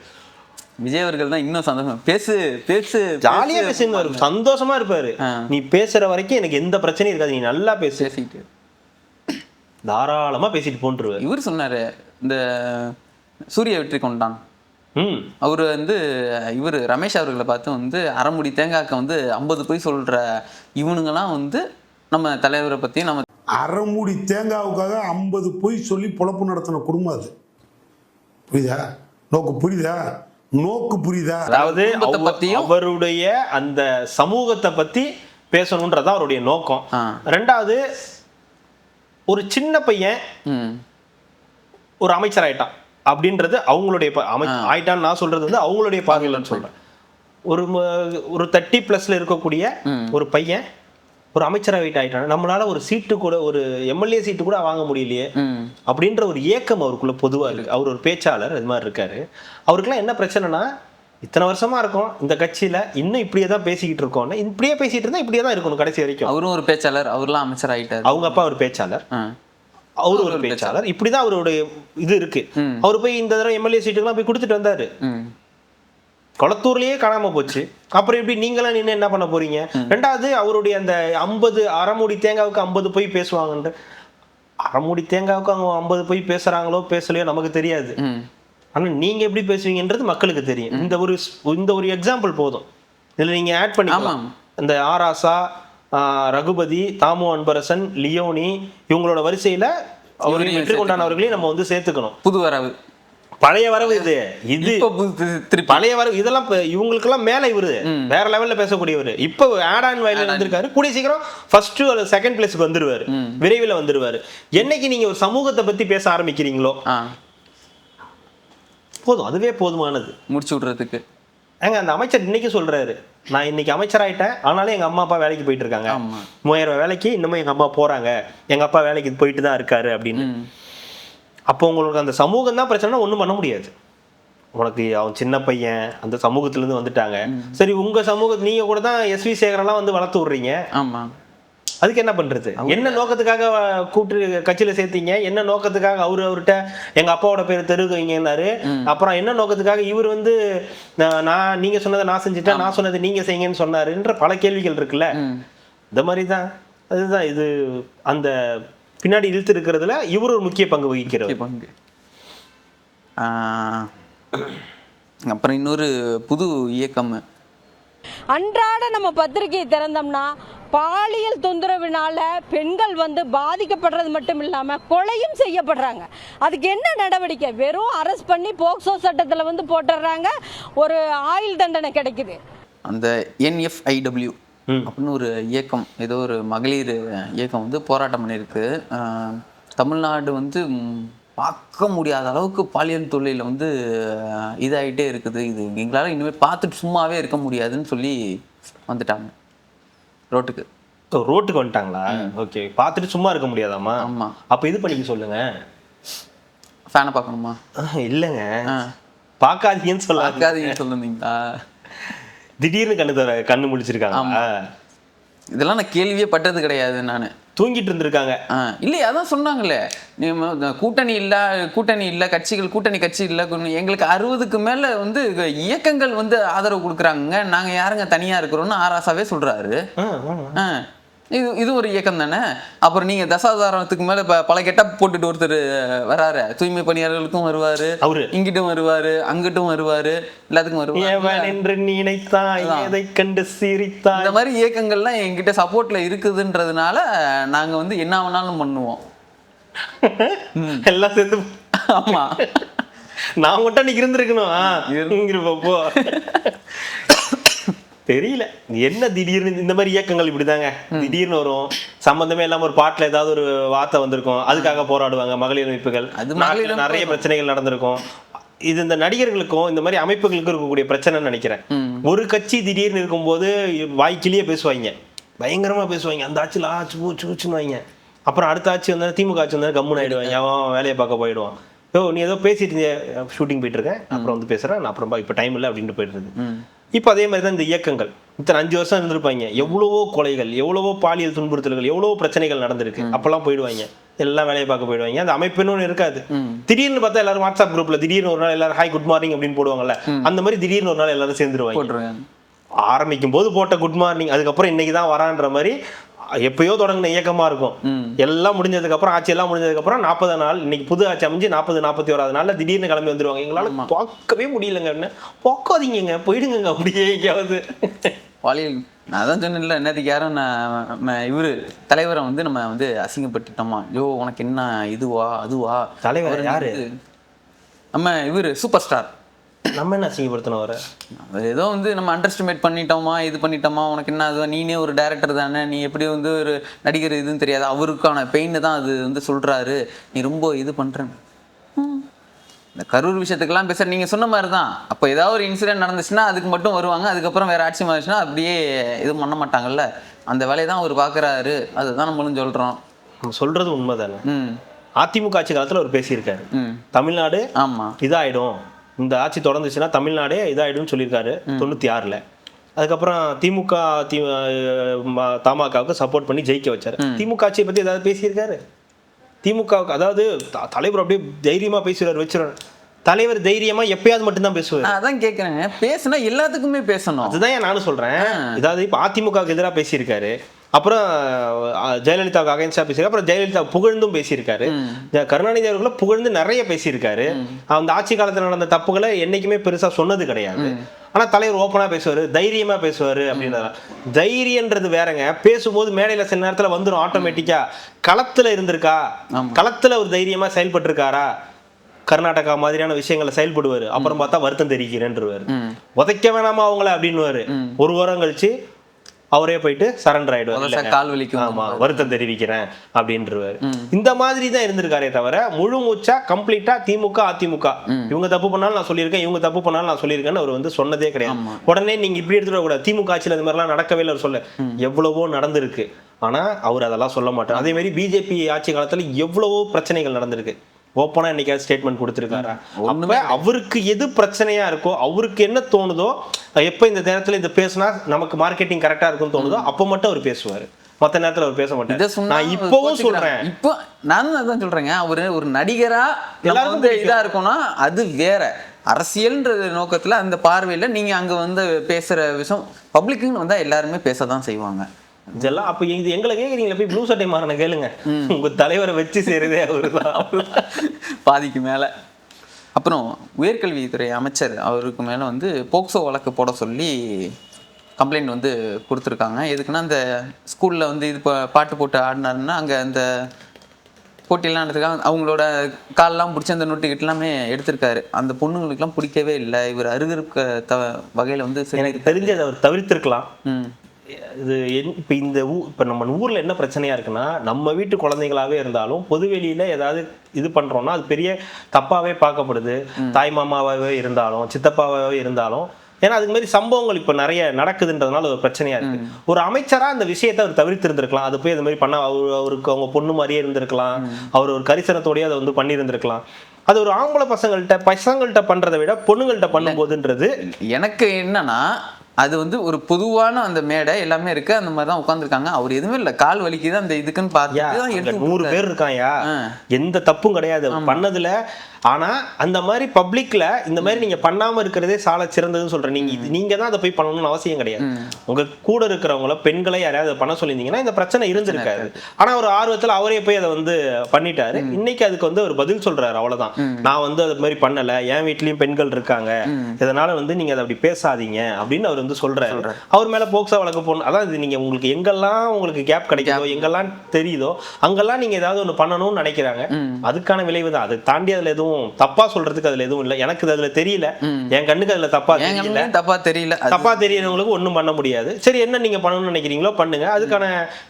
விஜய் அவர்கள் தான் இன்னும் சந்தோஷம். பேசு பேசு ஜாலியா பேசுவாரு, சந்தோஷமா இருப்பாரு. நீ பேசுற வரைக்கும் எனக்கு எந்த பிரச்சனையும் இருக்காது, நீ நல்லா பேசு, பேசிக்கிட்டு தாராளமா பேசிட்டு போன்றுவாரு. இவர் சொன்னாரு, இந்த சூரிய வெற்றி கொண்டான் அவரு வந்து இவர் ரமேஷ் அவர்களை பார்த்து வந்து அரைமுடி தேங்காய்க்க வந்து 50 பொய் சொல்ற இவனுங்கெல்லாம் வந்து நம்ம தலைவரை பத்தி நம்ம அரைமுடி தேங்காவுக்காக 50 பொய் சொல்லி பொழப்பு நடத்தின குடும்பம் அது. புரியுதா? நோக்கு புரியுதா? அதாவது குடும்பத்தை பத்தியும் அவருடைய அந்த சமூகத்தை பத்தி பேசணும்ன்றதான் அவருடைய நோக்கம். ரெண்டாவது, ஒரு சின்ன பையன் ஒரு அமைச்சர் ஆயிட்டான் அப்படின்றது அவங்களுடைய ஆயிட்டான்னு நான் சொல்றது வந்து அவங்களுடைய பார்வையிலன்னு சொல்றேன். ஒரு 30+ இருக்கக்கூடிய ஒரு பையன் ஒரு அமைச்சராக ஆயிட்டான், நம்மளால ஒரு சீட்டு கூட, ஒரு எம்எல்ஏ சீட்டு கூட வாங்க முடியலையே அப்படின்ற ஒரு ஏக்கம் அவருக்குள்ள பொதுவா இருக்கு. அவர் ஒரு பேச்சாளர், அது மாதிரி இருக்காரு. அவருக்குலாம் என்ன பிரச்சனைனா, இத்தனை வருஷமா இருக்கும் இந்த கட்சியில, இன்னும் இப்படியே தான் பேசிக்கிட்டு இருக்கோம், இப்படியே பேசிட்டு இருந்தா இப்படியே தான் இருக்கணும் கடைசி வரைக்கும். அவரும் ஒரு பேச்சாளர், அவர்லாம் அமைச்சர் ஆயிட்டாரு. அவங்க அப்பா ஒரு பேச்சாளர், அவரு ஒரு பேச்சாளர், இப்படிதான் அவருடைய இது இருக்கு. அவரு போய் இந்த தடவை எம்எல்ஏ சீட்டுக்கெல்லாம் போய் கொடுத்துட்டு வந்தாரு, கொளத்தூர்லயே காணாம போச்சு. அப்புறம் எப்படி நீங்களாம் நின்று என்ன பண்ண போறீங்க? ரெண்டாவது, அவருடைய அந்த 50 அரைமுடி தேங்காவுக்கு 50 போய் பேசுவாங்கன்ற, அரைமுடி தேங்காவுக்கு அவங்க 50 போய் பேசுறாங்களோ பேசலையோ நமக்கு தெரியாது. ஆனா நீங்க எப்படி பேசுவீங்கன்றது மக்களுக்கு தெரியும். இந்த ஒரு எக்ஸாம்பிள் போதும், இதுல நீங்க ஆட் பண்ணிக்கலாம். இந்த ஆராசா, ரகுபதி, தாமு அன்பரசன், லியோனி, இவங்களோட வரிசையில அவர்கள் வெற்றி கொண்டானவர்களையும் நம்ம வந்து சேர்த்துக்கணும். புது வரவு, பழைய வரவு, இது பழைய வரவு, இதெல்லாம் இவங்களுக்கெல்லாம் மேல இவரு வேற லெவல்ல பேசக்கூடியவர். இப்போ ஆட் ஆன் வயலில் வந்திருக்காரு, கூடிய சீக்கிரம் ஃபர்ஸ்ட் அல்லது செகண்ட் பிளேஸ்க்கு வந்துருவாரு, விரைவில் வந்துருவாரு. என்னைக்கு நீங்க ஒரு சமூகத்தை பத்தி பேச ஆரம்பிக்கிறீங்களோ போதும், அதுவே போதுமானது முடிச்சு விடுறதுக்கு. அந்த அமைச்சர் இன்னைக்கு சொல்றாரு, நான் இன்னைக்கு அமைச்சர் ஆயிட்டேன், ஆனாலும் எங்க அம்மா அப்பா வேலைக்கு போயிட்டு இருக்காங்க, 3000 வேலைக்கு இன்னமும் எங்க அம்மா போறாங்க, எங்க அப்பா வேலைக்கு போயிட்டு தான் இருக்காரு அப்படின்னு. அப்போ உங்களுக்கு அந்த சமூகம் தான் பிரச்சனை, ஒன்றும் பண்ண முடியாது. உனக்கு அவன் சின்ன பையன், அந்த சமூகத்துல இருந்து வந்துட்டாங்க, சரி உங்க சமூகத்தை நீங்க கூட தான் எஸ்வி சேகரெல்லாம் வந்து வளர்த்து விடுறீங்க, அதுக்கு என்ன பண்றது? என்ன நோக்கத்துக்காக கூப்பிட்டு கட்சியில சேர்த்தீங்க? என்ன நோக்கத்துக்காக அவர்கிட்ட எங்க அப்பாவோட பேர் தெருவுங்கன்னாரு? அப்புறம் என்ன நோக்கத்துக்காக இவர் வந்து நான் நீங்க சொன்னதை நான் செஞ்சுட்டேன், நான் சொன்னதை நீங்க செய்யுங்கன்னு சொன்னாருன்ற பல கேள்விகள் இருக்குல்ல. இந்த மாதிரிதான் அதுதான் இது அந்த பின்னாடி இழுத்து இருக்கிறதுல இவர் ஒரு முக்கிய பங்கு வகிக்கிறார். அப்புறம் இன்னொரு புது இயக்கம், அன்றாட நம்ம பத்திரிகை திறந்தோம்னா பாலியல் தொந்தரவினால பெண்கள் வந்து பாதிக்கப்படுறது மட்டும் இல்லாம கொலையும் செய்யப்படுறாங்க. அதுக்கு என்ன நடவடிக்கை? வெறும் அரெஸ்ட் பண்ணி போக்சோ சட்டத்துல வந்து போட்டுறாங்க, ஒரு ஆயுள் தண்டனை கிடைக்குது. அந்த NFIW அப்படின்னு ஒரு இயக்கம், ஏதோ ஒரு மகளிர் இயக்கம் வந்து போராட்டம் பண்ணியிருக்கு. தமிழ்நாடு வந்து பார்க்க முடியாத அளவுக்கு பாலியல் தொழிலில் வந்து இதாகிட்டே இருக்குது, இது எங்களால் இனிமேல் பார்த்துட்டு சும்மாவே இருக்க முடியாதுன்னு சொல்லி வந்துட்டாங்க ரோட்டுக்கு. ரோட்டுக்கு வந்துட்டாங்களா? ஓகே, பார்த்துட்டு சும்மா இருக்க முடியாதாமா? ஆமாம். அப்போ இது பண்ணிக்க சொல்லுங்க, ஃபேனை பார்க்கணுமா? இல்லைங்க, பார்க்காதீங்கன்னு சொல்லுங்களா? திடீர்னு கண்ணு முடிச்சிருக்காங்க. இதெல்லாம் நான் கேள்வியே பட்டது கிடையாது. நான் தூங்கிட்டு இருந்திருக்காங்க. இல்லையா? அதான் சொன்னாங்களே, கூட்டணி இல்லை கட்சிகள், கூட்டணி கட்சி இல்லை, எங்களுக்கு 60க்கு மேல வந்து இயக்கங்கள் வந்து ஆதரவு கொடுக்குறாங்க, நாங்க யாருங்க தனியா இருக்கிறோம்னு ஆராசாவே சொல்றாரு. இது ஒரு இயக்கம் தானே. அப்புறம் நீங்க தசாவதாரத்துக்கு மேல பல கெட்ட போட்டுட்டு ஒருத்தர் வராரு, தூய்மை பணியாளர்களுக்கும் வருவாரு, அவரு இங்கிட்டும் வருவாரு, அங்கிட்டும் வருவாரு, எல்லாத்துக்கும் வருவாரு என்று நினைத்தாய் எதை கண்டு சிரித்தாய். இந்த மாதிரி இயக்கங்கள்லாம் என்கிட்ட சப்போர்ட்ல இருக்குதுன்றதுனால நாங்க வந்து என்ன வேணாலும் பண்ணுவோம். எல்லாம் சேர்ந்து. ஆமா, நான் மட்டும் நீங்க இருந்திருக்கணும். தெரியல என்ன திடீர்னு இந்த மாதிரி இயக்கங்கள் இப்படிதாங்க, திடீர்னு வரும், சம்பந்தமே இல்லாம ஒரு பாட்டுல ஏதாவது ஒரு வார்த்தை வந்திருக்கும், அதுக்காக போராடுவாங்க மகளிர் அமைப்புகள், நிறைய பிரச்சனைகள் நடந்திருக்கும். இது இந்த நடிகர்களுக்கும் இந்த மாதிரி அமைப்புகளுக்கும் இருக்கக்கூடிய பிரச்சனைன்னு நினைக்கிறேன். ஒரு கட்சி திடீர்னு இருக்கும்போது வாய்க்கிலேயே பேசுவாங்க, பயங்கரமா பேசுவாங்க, அந்த ஆட்சியில் ஆச்சுன்னு வாங்க. அப்புறம் அடுத்த ஆட்சி வந்தா திமுக ஆட்சி வந்தா கம்முன்னு ஆயிடுவாங்க, அவன் வேலையை பார்க்க போயிடுவான். நீ ஏதோ பேசிட்டு ஷூட்டிங் போயிட்டு இருக்கேன், அப்புறம் வந்து பேசுறேன், நான் அப்புறம் இப்போ டைம் இல்லை அப்படின்ட்டு போயிடுறது. இப்போ அதே மாதிரி தான் இந்த இயக்கங்கள் இத்தனை 5 வருஷம் இருந்திருப்பாங்க, எவ்வளவோ கொலைகள், எவ்வளவோ பாலியல் துன்புறுத்தல்கள், எவ்வளவோ பிரச்சனைகள் நடந்திருக்கு. அப்பெல்லாம் போயிடுவாங்க, எல்லாம் வேலையை பார்க்க போயிடுவாங்க. அந்த அமைப்புன்னு ஒன்று இருக்காது. திடீர்னு பார்த்தா எல்லாரும் வாட்ஸ்அப் குரூப்ல திடீர்னு ஒரு நாள் எல்லாரும் ஹாய் குட் மார்னிங் அப்படின்னு போடுவாங்கல்ல, அந்த மாதிரி திடீர்னு ஒரு நாள் எல்லாரும் சேர்ந்துருவாங்க. ஆரம்பிக்கும் போது போட்ட குட் மார்னிங் அதுக்கப்புறம் இன்னைக்கு தான் வரான்ற மாதிரி எப்பயோ தொடங்கின இயக்கமா இருக்கும். எல்லாம் முடிஞ்சதுக்கு அப்புறம், ஆட்சி எல்லாம் முடிஞ்சதுக்கு அப்புறம் 40 நாள், இன்னைக்கு புது ஆட்சி அமைஞ்சு 40-41 நாள்ல திடீர்னு கிளம்பி வந்துருவாங்க. எங்களால பார்க்கவே முடியலங்க, பார்க்காதீங்க, போயிடுங்க அப்படியே எங்கேயாவது. பாலியல் நான் தான் சொன்னேன்ல, என்னத்துக்கு யாரும் இவரு தலைவரை வந்து நம்ம வந்து அசிங்கப்பட்டுட்டோமா, ஐயோ உனக்கு என்ன இதுவா அதுவா. தலைவர் யாரு? நம்ம இவரு சூப்பர் ஸ்டார். நம்ம என்ன அசிங்கப்படுத்தணும் வர? ஏதோ வந்து நம்ம அண்டர்ஸ்டிமேட் பண்ணிட்டோமா, இது பண்ணிட்டோமா, உனக்கு என்ன அதுவா, நீனே ஒரு டைரக்டர் தானே, நீ எப்படி வந்து ஒரு நடிகர் இதுன்னு தெரியாது, அவருக்கான பெயின் தான் அது வந்து சொல்றாரு, நீ ரொம்ப இது பண்றேன். இந்த கரூர் விஷயத்துக்கெல்லாம் பேச நீங்க சொன்ன மாதிரி தான். அப்போ ஏதாவது ஒரு இன்சிடென்ட் நடந்துச்சுன்னா அதுக்கு மட்டும் வருவாங்க, அதுக்கப்புறம் வேற ஆட்சி மாறிச்சுன்னா அப்படியே இது பண்ண மாட்டாங்கல்ல. அந்த வேலையை தான் அவர் பாக்குறாரு, அதுதான் நம்மளும் சொல்றோம். நம்ம சொல்றது உண்மைதானே. அதிமுக ஆட்சி காலத்துல அவர் பேசியிருக்காரு, தமிழ்நாடு ஆமா இதாயிடும், இந்த ஆட்சி தொடர்ந்துச்சுன்னா தமிழ்நாடே இதாயிடும்னு சொல்லியிருக்காரு 96ல். அதுக்கப்புறம் திமுக தமாகவுக்கு சப்போர்ட் பண்ணி ஜெயிக்க வச்சாரு. திமுக ஆட்சியை பத்தி ஏதாவது பேசியிருக்காரு? திமுகவுக்கு அதாவது தலைவர் அப்படியே தைரியமா பேசுறாரு, வச்சிருவாரு. தலைவர் தைரியமா எப்பயாவது மட்டும்தான் பேசுவார். அதான் கேட்குறேன், பேசுனா எல்லாத்துக்குமே பேசணும். அதுதான் நானும் சொல்றேன். இதாவது இப்போ அதிமுகவுக்கு எதிராக பேசியிருக்காரு, அப்புறம் ஜெயலலிதாவுக்கு அகைன்ஸ்டா பேசியிருக்காரு, அப்புறம் ஜெயலலிதா புகழ்ந்தும் பேசியிருக்காரு, கருணாநிதி அவர்களை புகழ்ந்து நிறைய பேசியிருக்காரு. அந்த ஆட்சி காலத்தில் நடந்த தப்புகளை என்னைக்குமே பெருசா சொன்னது கிடையாது. ஆனா தலைவர் ஓப்பனா பேசுவாரு, தைரியமா பேசுவாரு. அப்படின்றத தைரியன்றது வேறங்க. பேசும்போது மேடையில சில நேரத்துல வந்துடும் ஆட்டோமேட்டிக்கா. களத்துல இருந்திருக்கா, களத்துல ஒரு தைரியமா செயல்பட்டு இருக்காரா, கர்நாடகா மாதிரியான விஷயங்களை செயல்படுவாரு. அப்புறம் பார்த்தா வருத்தம் தெரிவிக்கிறேன்ருவாரு, உதைக்க வேணாமா அவங்கள அப்படின்னுவாரு. ஒரு வாரம் கழிச்சு அவரே போயிட்டு சரண்டர் ஆயிடுவாரு, கால் வலிக்கும், ஆமா வருத்தம் தெரிவிக்கிறேன் அப்படின்றாரு. இந்த மாதிரி தான் இருந்திருக்காரே தவிர முழு மூச்சா கம்ப்ளீட்டா திமுக அதிமுக இவங்க தப்பு பண்ணாலும் நான் சொல்லியிருக்கேன், இவங்க தப்பு பண்ணாலும் நான் சொல்லியிருக்கேன்னு அவர் வந்து சொன்னதே கிடையாது. உடனே நீங்க இப்படி எடுத்துட கூடாது, திமுக ஆட்சியில் அது மாதிரிலாம் நடக்கவே இல்லை அவர் சொல்ல. எவ்வளவோ நடந்திருக்கு, ஆனா அவர் அதெல்லாம் சொல்ல மாட்டார். அதே மாதிரி பிஜேபி ஆட்சி காலத்துல எவ்வளவோ பிரச்சனைகள் நடந்திருக்கு, ஓப்பனா என்னைக்காவது ஸ்டேட்மெண்ட் கொடுத்துருக்காரா? அப்ப அவருக்கு எது பிரச்சனையா இருக்கோ, அவருக்கு என்ன தோணுதோ, எப்ப இந்த நேரத்துல இது பேசினா நமக்கு மார்க்கெட்டிங் கரெக்டா இருக்கும்னு தோணுதோ அப்ப மட்டும் அவர் பேசுவாரு. மத்த நேரத்துல அவர் பேச மாட்டாரு. நான் இப்பவும் சொல்றேன், இப்போ நானும் அதான் சொல்றேங்க, அவரு ஒரு நடிகரா எல்லாருக்கும் இதா இருக்கும்னா அது வேற. அரசியல்ன்ற நோக்கத்துல அந்த பார்வையில நீங்க அங்க வந்து பேசுற விஷயம் பப்ளிக்னு வந்தா எல்லாருமே பேசதான் செய்வாங்க. இதெல்லாம் அப்ப இது எங்களை கேக்குறீங்களா? போய் ப்ளூ சட்டை மாறின கேளுங்க, உங்க தலைவரை வச்சு செய்யறதே அவருதான். பாதிக்கு மேல. அப்புறம் உயர்கல்வித்துறை அமைச்சர் அவருக்கு மேல வந்து போக்சோ வழக்கு போட சொல்லி கம்ப்ளைண்ட் வந்து கொடுத்துருக்காங்க. எதுக்குன்னா அந்த ஸ்கூல்ல வந்து இது பாட்டு போட்டு ஆடினாருன்னா அங்க அந்த போட்டியெல்லாம் எடுத்துருக்காங்க, அவங்களோட காலெல்லாம் பிடிச்சி அந்த நோட்டு எல்லாமே எடுத்திருக்காரு. அந்த பொண்ணுங்களுக்குலாம் பிடிக்கவே இல்லை. இவர் அருகிருக்க வகையில வந்து எனக்கு தெரிஞ்சது அவர் தவிர்த்திருக்கலாம். இது இப்போ இப்போ நம்ம ஊரில் என்ன பிரச்சனையாக இருக்குன்னா, நம்ம வீட்டு குழந்தைகளாகவே இருந்தாலும் பொதுவெளியில் ஏதாவது இது பண்ணுறோன்னா அது பெரிய தப்பாகவே பார்க்கப்படுது. தாய் மாமாவாகவே இருந்தாலும் சித்தப்பாவாகவே இருந்தாலும், ஏன்னா அதுக்கு மாதிரி சம்பவங்கள் இப்போ நிறைய நடக்குதுன்றதுனால ஒரு பிரச்சனையாக இருக்குது. ஒரு அமைச்சராக அந்த விஷயத்தை அவர் தவிர்த்திருந்திருக்கலாம். அது போய் அது மாதிரி பண்ண அவருக்கு அவங்க பொண்ணு மாதிரியே இருந்திருக்கலாம், அவர் ஒரு கரிசனத்தோடய அதை வந்து பண்ணியிருந்திருக்கலாம். அது ஒரு ஆம்பளை பசங்கள்கிட்ட பண்ணுறதை விட பொண்ணுங்கள்கிட்ட பண்ணும்போதுன்றது எனக்கு என்னன்னா, அது வந்து ஒரு பொதுவான அந்த மேடை எல்லாமே இருக்கு, அந்த மாதிரி தான் உட்காந்துருக்காங்க. அவர் எதுவுமே இல்லை, கால் வலிக்குது அந்த இதுக்குன்னு பார்த்து 100 பேர் இருக்காயா, எந்த தப்பும் கிடையாது பண்ணதுல. ஆனா அந்த மாதிரி பப்ளிக்ல இந்த மாதிரி நீங்க பண்ணாம இருக்கிறதே சால சிறந்ததுன்னு சொல்றேன். நீங்க தான் அதை போய் பண்ணணும்னு அவசியம் கிடையாது. உங்க கூட இருக்கிறவங்கள பெண்களை யாரையாவது பண்ண சொல்லியிருந்தீங்கன்னா இந்த பிரச்சனை இருந்திருக்காது. ஆனா ஒரு ஆர்வத்துல அவரே போய் அதை வந்து பண்ணிட்டாரு. இன்னைக்கு அதுக்கு வந்து ஒரு பதில் சொல்றாரு, அவ்வளவுதான். நான் வந்து அது மாதிரி பண்ணல, என் வீட்லயும் பெண்கள் இருக்காங்க, இதனால வந்து நீங்க அதை அப்படி பேசாதீங்க அப்படின்னு அவர் வந்து சொல்றாரு. அவர் மேல போக்சோ வழக்கு போடணும். அதான் இது நீங்க உங்களுக்கு எங்கெல்லாம் உங்களுக்கு கேப் கிடைக்குதோ, எங்கெல்லாம் தெரியுதோ அங்கெல்லாம் நீங்க ஏதாவது ஒண்ணு பண்ணணும்னு நினைக்கிறாங்க. அதுக்கான விளைவு தான். அதை தாண்டி அதுல எதுவும் தப்பா சொல்றதுக்கு அதுல எதுவும் இல்லை. எனக்கு அதுல தெரியல, என் கண்ணுக்கு அதுல தப்பா தெரியல. தப்பா தெரியறவங்களுக்கு ஒண்ணும் பண்ண முடியாது. சரி, என்ன நீங்க பண்ணணும்னு நினைக்கிறீங்களோ பண்ணுங்க, அதுக்கான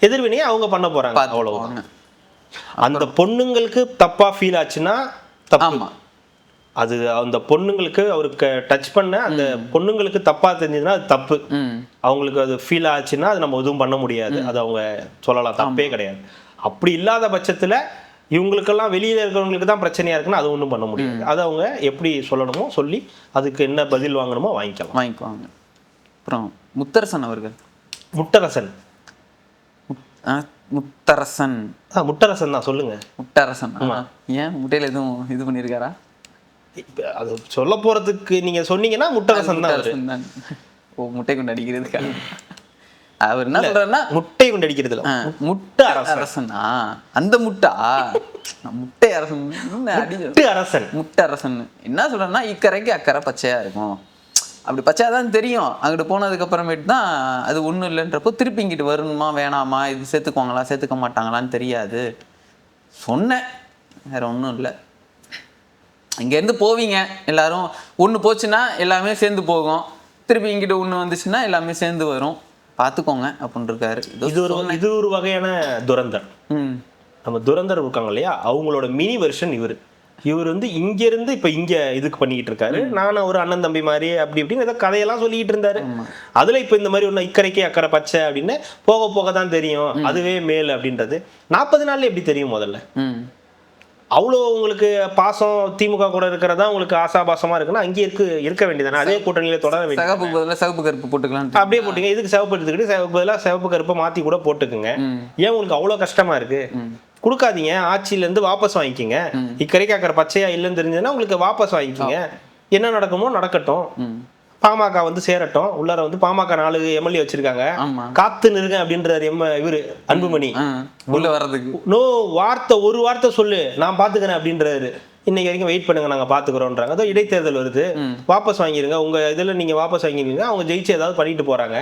எதிர்வினையை அவங்க பண்ண போறாங்க, அவ்வளவுதான். அந்த பொண்ணுங்களுக்கு தப்பா ஃபீல் ஆச்சுன்னா தப்பு. அது அந்த பொண்ணுங்களுக்கு அவருக்கு டச் பண்ண அந்த பொண்ணுங்களுக்கு தப்பா தெரிஞ்சதுன்னா அது தப்பு. அவங்களுக்கு அது ஃபீல் ஆச்சுன்னா அது நம்ம எதுவும் பண்ண முடியாது, அது அவங்க சொல்லலாம், தப்பே கிடையாது. அப்படி இல்லாத பட்சத்துல இவங்களுக்கெல்லாம் வெளியில இருக்கிறவங்களுக்கு தான் பிரச்சனையா இருக்குன்னா அது ஒன்றும் பண்ண முடியாது. அது அவங்க எப்படி சொல்லணுமோ சொல்லி அதுக்கு என்ன பதில் வாங்கணுமோ வாங்கிக்குவாங்க. அப்புறம் முத்தரசன் அவர்கள். முட்டரசன் முத்தரசன் முட்டரசன் தான் சொல்லுங்க. முட்டரசன் ஏன் முட்டையில எதுவும் இது பண்ணியிருக்காரா? அது சொல்ல போறதுக்கு நீங்க சொன்னீங்கன்னா முட்டரசன் தான். ஓ, முட்டை கொண்டு அடிக்கிறதுக்கா? அவர் என்ன சொல்றாருன்னா முட்டை கொண்டு அடிக்கிறது இல்ல, முட்டை அரசனா? அந்த முட்டா முட்டை அரசன் முட்டை அரசன். முட்டை அரசன் என்ன சொல்றேன்னா இக்கரைக்கு அக்கறை பச்சையா இருக்கும். அப்படி பச்சையாதான் தெரியும். அங்கிட்டு போனதுக்கு அப்புறமேட்டு தான் அது ஒன்றும் இல்லைன்றப்போ திருப்பி இங்கிட்டு வரணுமா வேணாமா, இது சேர்த்துக்குவாங்களா சேர்த்துக்க மாட்டாங்களான்னு தெரியாது சொன்னேன், வேற ஒன்றும் இல்லை. இங்கேருந்து போவீங்க எல்லாரும், ஒன்று போச்சுன்னா எல்லாமே சேர்ந்து போகும், திருப்பி இங்கிட்ட ஒன்று வந்துச்சுன்னா எல்லாமே சேர்ந்து வரும், பார்த்துக்கோங்க அப்படின்னு இருக்காரு. இது ஒரு வகையான துரந்தர். நம்ம துரந்தர் இருக்காங்க இல்லையா, அவங்களோட மினி வெர்ஷன் இவர் வந்து இங்க இருந்து இப்ப இங்க இதுக்கு பண்ணிக்கிட்டு இருக்காரு. நானும் ஒரு அண்ணன் தம்பி மாதிரி அப்படி இப்படின்னு ஏதோ கதையெல்லாம் சொல்லிட்டு இருந்தாரு. அதுல இப்ப இந்த மாதிரி ஒண்ணு இக்கரைக்கு அக்கறை பச்சை அப்படின்னு போக போக தான் தெரியும், அதுவே மேல் அப்படின்றது 40 நாள்ல எப்படி தெரியும்? முதல்ல அவ்வளோ உங்களுக்கு பாசம் திமுக கூட இருக்கிறதா உங்களுக்கு ஆசாபாசமா இருக்குன்னா அங்கே இருக்க வேண்டியதானே, அதே கூட்டணியில தொடர வேண்டியது. சிவப்பு கருப்பு போட்டுக்கலாம், அப்படியே போட்டுங்க. இதுக்கு சிவப்பு எடுத்துக்கிட்டு சிவப்பு பதிலாக சிவப்பு கருப்பை மாத்தி கூட போட்டுக்குங்க. ஏன் உங்களுக்கு அவ்வளோ கஷ்டமா இருக்கு? கொடுக்காதீங்க, ஆட்சியில இருந்து வாபஸ் வாங்கிக்கிங்க. இக்கரைக்கு அக்கறை பச்சையா இல்லைன்னு தெரிஞ்சதுன்னா உங்களுக்கு வாபஸ் வாங்கிக்கிங்க. என்ன நடக்குமோ நடக்கட்டும், பாமக வந்து சேரட்டும். உள்ளார வந்து பாமக 4 எம்எல்ஏ வச்சிருக்காங்க, காத்து நிறுங்க அப்படின்றாரு இவரு அன்புமணி. உள்ள வர்றதுக்கு ஒரு வார்த்தை சொல்லு நான் பாத்துக்கிறேன் அப்படின்றாரு. இன்னைக்கு வரைக்கும் வெயிட் பண்ணுங்க நாங்க பாத்துக்கிறோம்ன்றாங்க. அதோ இடைத்தேர்தல் வருது, வாபஸ் வாங்கிருங்க, உங்க இதுல நீங்க வாபஸ் வாங்கிருங்க. அவங்க ஜெயிச்சு ஏதாவது பண்ணிட்டு போறாங்க.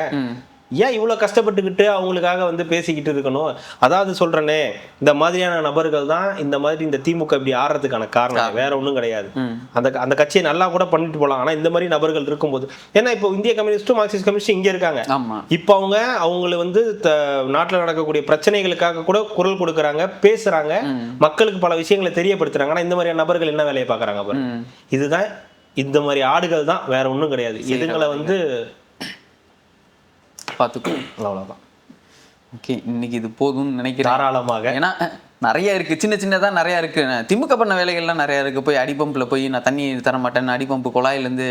ஏன் இவ்வளவு கஷ்டப்பட்டுக்கிட்டு அவங்களுக்காக வந்து பேசிக்கிட்டு இருக்கணும்? அதாவது சொல்றேனே, இந்த மாதிரியான நபர்கள் தான் இந்த மாதிரி இந்த திமுக இப்படி ஆடுறதுக்கான காரணம், வேற ஒண்ணும் கிடையாது. அந்த கட்சியை நல்லா கூட பண்ணிட்டு போலாம், ஆனா இந்த மாதிரி நபர்கள் இருக்கும்போது, ஏன்னா இப்போ இந்திய கம்யூனிஸ்டும் மார்க்சிஸ்ட் கம்யூனிஸ்டும் இங்க இருக்காங்க. இப்போ அவங்களை வந்து நாட்டுல நடக்கக்கூடிய பிரச்சனைகளுக்காக கூட குரல் கொடுக்கறாங்க, பேசுறாங்க, மக்களுக்கு பல விஷயங்களை தெரியப்படுத்துறாங்க. ஆனா இந்த மாதிரியான நபர்கள் என்ன வேலையை பாக்குறாங்க? இதுதான் இந்த மாதிரி ஆடுகள் தான், வேற ஒண்ணும் கிடையாது. இதுங்களை வந்து பார்த்துக்கணும், அவ்வளோதான். ஓகே, இன்னைக்கு இது போதும்னு நினைக்கிறேன். தாராளமாக. ஏன்னா நிறைய இருக்கு, சின்ன சின்னதாக நிறையா இருக்கு. திமுக பண்ண வேலைகள்லாம் நிறையா இருக்கு. போய் அடிப்பம்பில் போய் நான் தண்ணி தர மாட்டேன், அடிப்பம்பு குழாயிலேருந்து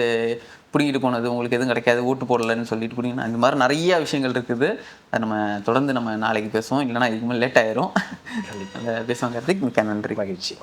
பிடிங்கிட்டு போனது, உங்களுக்கு எதுவும் கிடைக்காது, ஓட்டு போடலன்னு சொல்லிட்டு பிடிங்கினா, இந்த மாதிரி நிறைய விஷயங்கள் இருக்குது. அதை நம்ம தொடர்ந்து நம்ம நாளைக்கு பேசுவோம், இல்லைனா இதுக்கு மேலே லேட் ஆயிரும். அதை பேசுவாங்கிறதுக்கு மிக்க நன்றி, மகிழ்ச்சி.